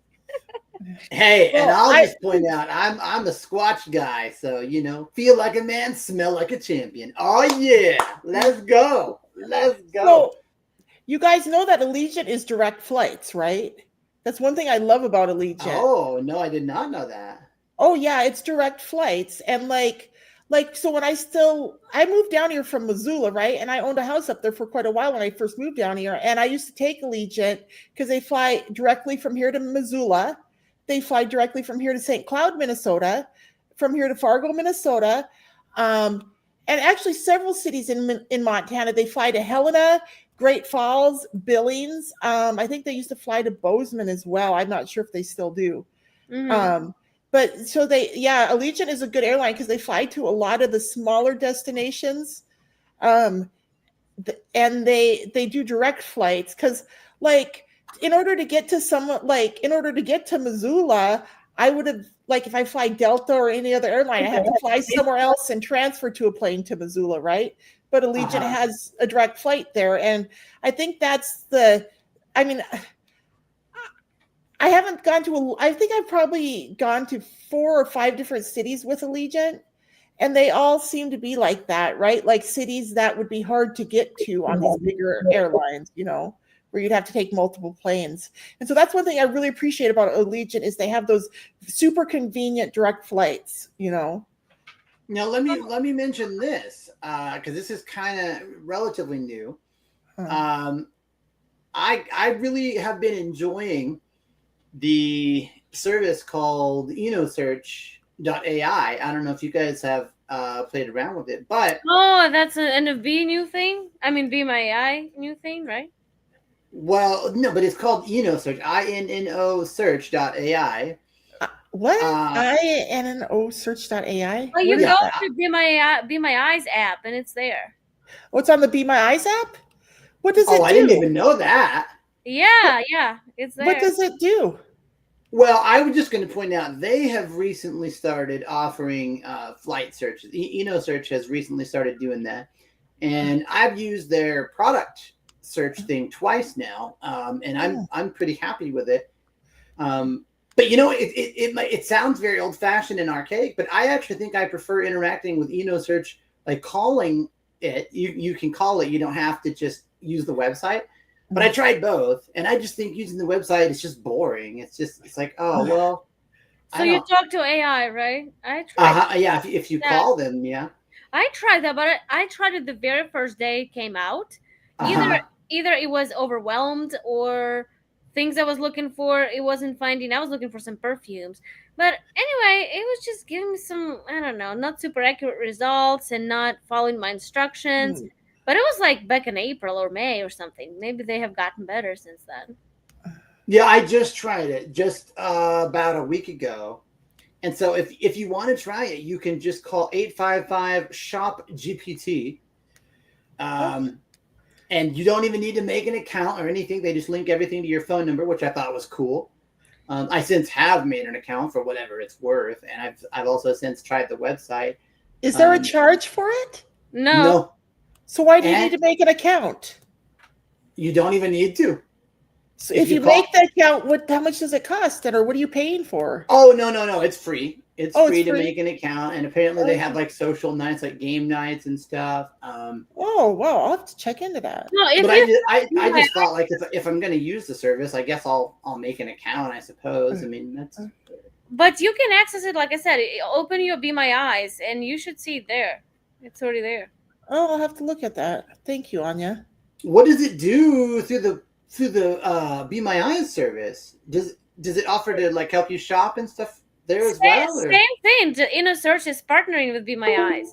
Hey, and I'll just point out, I'm a Squatch guy, so feel like a man, smell like a champion. Oh yeah, let's go. So, you guys know that Allegiant is direct flights, right? That's one thing I love about Allegiant. Oh no, I did not know that. Oh yeah, it's direct flights, and so when I moved down here from Missoula, right? And I owned a house up there for quite a while when I first moved down here. And I used to take Allegiant because they fly directly from here to Missoula. They fly directly from here to St. Cloud, Minnesota, from here to Fargo, Minnesota. And actually several cities in Montana. They fly to Helena, Great Falls, Billings. I think they used to fly to Bozeman as well. I'm not sure if they still do. Mm-hmm. But so Allegiant is a good airline because they fly to a lot of the smaller destinations. And they do direct flights because in order to get to Missoula, I would have, if I fly Delta or any other airline, I have to fly somewhere else and transfer to a plane to Missoula, right? But Allegiant has a direct flight there. And I think that's I haven't gone to I think I've probably gone to 4 or 5 different cities with Allegiant, and they all seem to be like that, right? Like cities that would be hard to get to on these bigger airlines, where you'd have to take multiple planes. And so that's one thing I really appreciate about Allegiant is they have those super convenient direct flights, Now let me mention this because this is kind of relatively new. I really have been enjoying the service called enosearch.ai. I don't know if you guys have played around with it, but that's an NFB new thing. I mean, Be My AI new thing, right? Well, no, but it's called enosearch. INNO search.ai. What? INNO search.ai? Well, you go to Be My Eyes app, and it's there. Oh, it's on the Be My Eyes app? What does it do? I didn't even know that. Yeah, it's there. What does it do? Well, I was just going to point out they have recently started offering flight searches. enosearch has recently started doing that, and I've used their product search thing twice now, and I'm pretty happy with it. But it sounds very old fashioned and archaic, but I actually think I prefer interacting with enosearch, like calling it. You can call it. You don't have to just use the website. But I tried both, and I just think using the website is just boring. It's like, oh well. So you talk to AI, right? I tried. Yeah, if you call them, yeah. I tried that, but I tried it the very first day it came out. Either it was overwhelmed or things I was looking for it wasn't finding. I was looking for some perfumes, but anyway, it was just giving me some, I don't know, not super accurate results and not following my instructions. But it was like back in April or May or something. Maybe they have gotten better since then. Yeah, I just tried it just about a week ago. And so if you want to try it, you can just call 855-SHOP-GPT. And you don't even need to make an account or anything. They just link everything to your phone number, which I thought was cool. I since have made an account for whatever it's worth, and I've also since tried the website. Is there a charge for it? No. So why do you need to make an account? You don't even need to. So if you make the account, how much does it cost, or what are you paying for? Oh, no, it's free. It's free it's to free? make an account, and apparently they have like social nights, like game nights and stuff. Oh wow, I'll have to check into that. No, if But you, I just thought, like, if I'm going to use the service, I guess I'll make an account, I suppose. I mean, that's. but you can access it, like I said. Open your Be My Eyes, and you should see it there. It's already there. Oh, I'll have to look at that. Thank you, Anya. What does it do through the Be My Eyes service? Does it offer to like help you shop and stuff there as well? Or? Same thing. The Inner Search is partnering with Be My Eyes.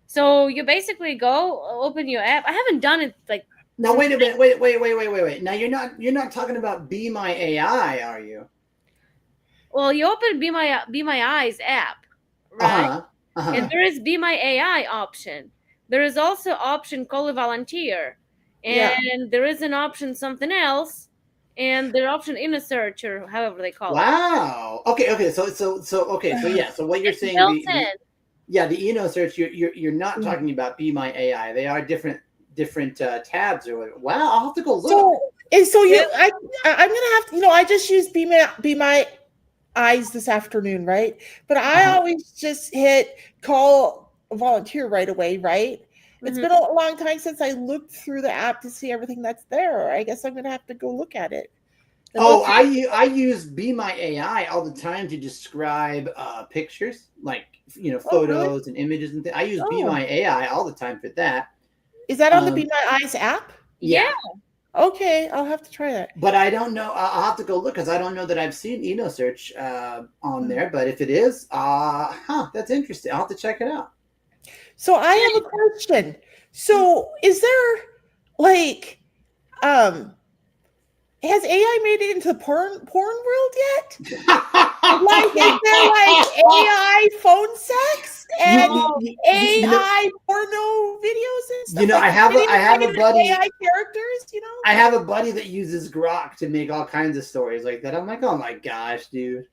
So you basically go open your app. I haven't done it like. Now wait a minute. Wait. Now you're not talking about Be My AI, are you? Well, you open Be My Eyes app, right? And there is Be My AI option. There is also option Call a Volunteer, and there is an option something else, and their option Inner Search or however they call it. Wow. Okay. So yeah. So what you're saying? The Inner Search. You're not talking about Be My AI. They are different tabs or whatever. Wow. I'll have to go look. I'm gonna have to. I just used Be My Eyes this afternoon, right? But I always just hit Call a Volunteer right away, right? It's been a long time since I looked through the app to see everything that's there. I guess I'm gonna have to go look at it. I use Be My AI all the time to describe pictures, like photos and images and things. I use Be My AI all the time for that. Is that on the Be My Eyes app? Yeah. Okay, I'll have to try that. But I don't know. I'll have to go look because I don't know that I've seen Eno Search on there. But if it is, that's interesting. I'll have to check it out. So I have a question. So is there has AI made it into the porn world yet? Is there AI phone sex and AI porno videos and stuff? I have a buddy. AI characters, I have a buddy that uses Grok to make all kinds of stories like that. I'm like, oh my gosh, dude.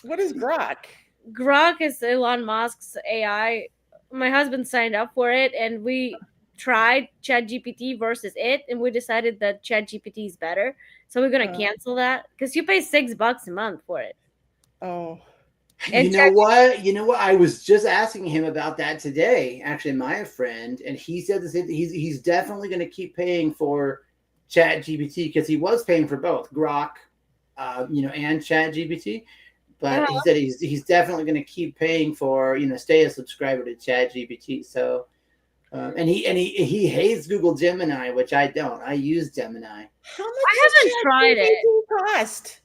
What is Grok? Grok is Elon Musk's AI. My husband signed up for it, and we tried ChatGPT versus it, and we decided that ChatGPT is better. So we're gonna cancel that because you pay $6 a month for it. Oh, and you know what? I was just asking him about that today. Actually, my friend, and he said the same thing. He's definitely going to keep paying for ChatGPT because he was paying for both Grok, and ChatGPT. But he said he's definitely going to keep paying for stay a subscriber to ChatGPT. So. And he hates Google Gemini, which I don't. I use Gemini. How much? I haven't tried it. Cost?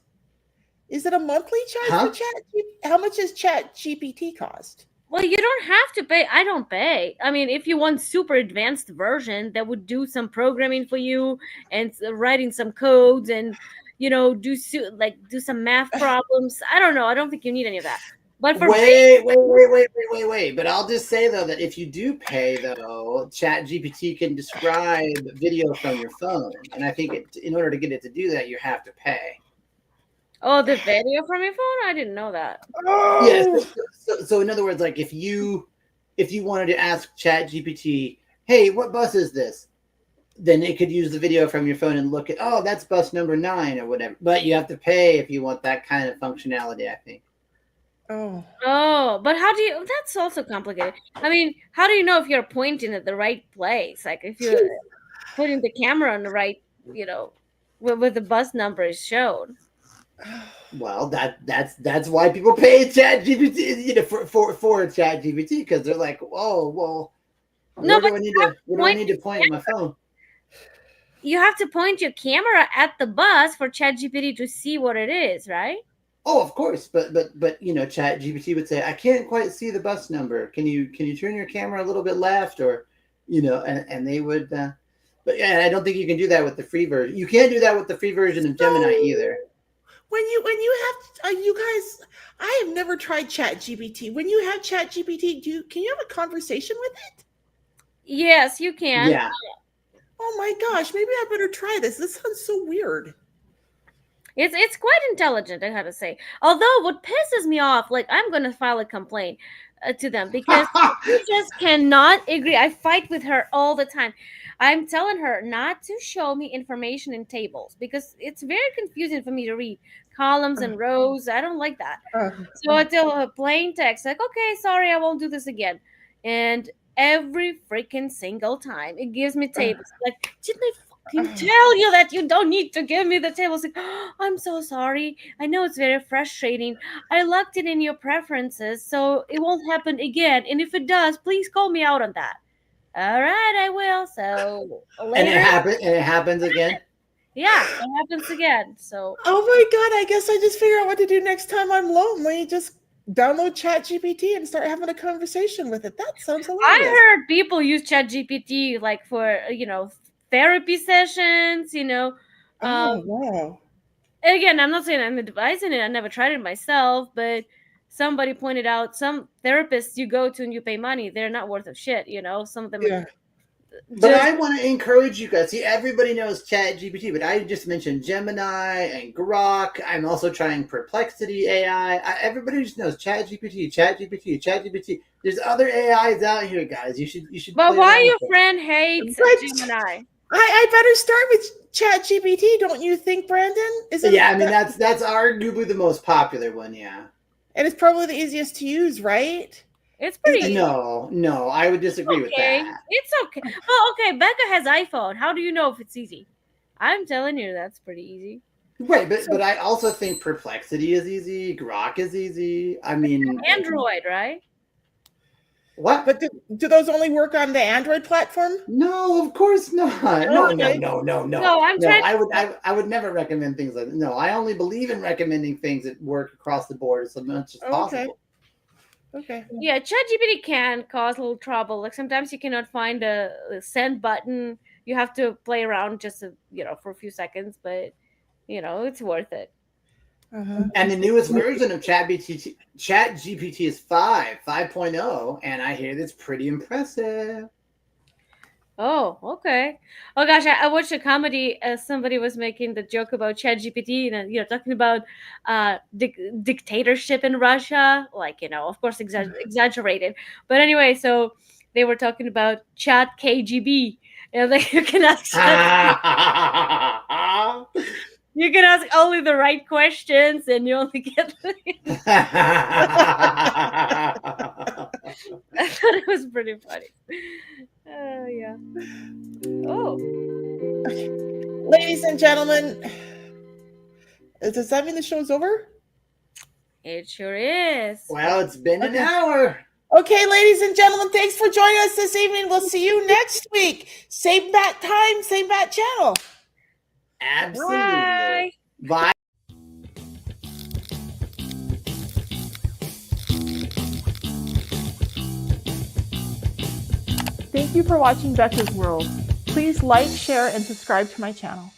Is it a monthly charge for ChatGPT? How much does ChatGPT cost? Well, you don't have to pay. I don't pay. I mean, if you want super advanced version that would do some programming for you and writing some codes and do some math problems. I don't know. I don't think you need any of that. But for wait. But I'll just say though that if you do pay though, ChatGPT can describe video from your phone, and I think in order to get it to do that, you have to pay. Oh, the video from your phone? I didn't know that. Yes. So in other words, like if you wanted to ask ChatGPT, hey, what bus is this? Then it could use the video from your phone and look at, oh, that's bus number 9 or whatever. But you have to pay if you want that kind of functionality, I think. Oh, but how do you? That's also complicated. I mean, how do you know if you're pointing at the right place? Like if you're putting the camera on the right, where the bus number is shown. Well, that's why people pay ChatGPT, for ChatGPT, because they're like, oh, well, where do I need to point my phone? You have to point your camera at the bus for ChatGPT to see what it is, right? Oh, of course, but ChatGPT would say, I can't quite see the bus number. Can you turn your camera a little bit left, or and they would. But yeah, I don't think you can do that with the free version. You can't do that with the free version of Gemini either. when you have you guys, I have never tried ChatGPT. When you have ChatGPT, can you have a conversation with it? Yes, you can. Yeah. Oh my gosh, maybe I better try this. This sounds so weird. It's quite intelligent, I have to say. Although what pisses me off, like I'm gonna file a complaint to them because she just cannot agree. I fight with her all the time. I'm telling her not to show me information in tables because it's very confusing for me to read columns and rows. I don't like that. So I tell her plain text, like, okay, sorry, I won't do this again. And every freaking single time it gives me tables. Like, didn't I fucking tell you that you don't need to give me the tables? Like, oh, I'm so sorry. I know it's very frustrating. I locked it in your preferences, so it won't happen again. And if it does, please call me out on that. All right, I will. So later. And it happens again. Yeah, it happens again. So. Oh my god! I guess I just figure out what to do next time I'm lonely. Just download ChatGPT and start having a conversation with it. That sounds hilarious. I heard people use ChatGPT like for therapy sessions. Oh wow! Again, I'm not saying I'm advising it. I never tried it myself, but somebody pointed out some therapists you go to and you pay money, they're not worth a shit. Some of them. Yeah. But I want to encourage you guys. See, everybody knows ChatGPT, but I just mentioned Gemini and Grok. I'm also trying Perplexity AI. Everybody just knows ChatGPT. There's other AIs out here, guys. You should. But why your friend hates Gemini? I better start with ChatGPT, don't you think, Brandon? Yeah, I mean that's arguably the most popular one. Yeah, and it's probably the easiest to use, right? It's pretty easy. No, I would disagree with that. It's okay. Oh, okay. Becca has iPhone. How do you know if it's easy? I'm telling you, that's pretty easy. Right, but I also think Perplexity is easy. Grok is easy. I mean, Android, right? What? But do those only work on the Android platform? No, of course not. No. I'm trying. I would never recommend things like that. No, I only believe in recommending things that work across the board as much as possible. Okay. Yeah, ChatGPT can cause a little trouble. Like sometimes you cannot find a send button. You have to play around just for a few seconds, but it's worth it. And the newest version of ChatGPT is 5.0, and I hear that's pretty impressive. Oh, okay. Oh gosh, I watched a comedy. Somebody was making the joke about ChatGPT, and talking about dictatorship in Russia. Like of course, exaggerated. But anyway, so they were talking about Chat KGB, and like you can ask. You can ask only the right questions, and you only get. I thought it was pretty funny. Yeah. Oh. Ladies and gentlemen, does that mean the show's over? It sure is. Well, it's been an hour. Okay, ladies and gentlemen, thanks for joining us this evening. We'll see you next week. Same bat time, same bat channel. Absolutely. Bye. Thank you for watching Becca's World. Please like, share, and subscribe to my channel.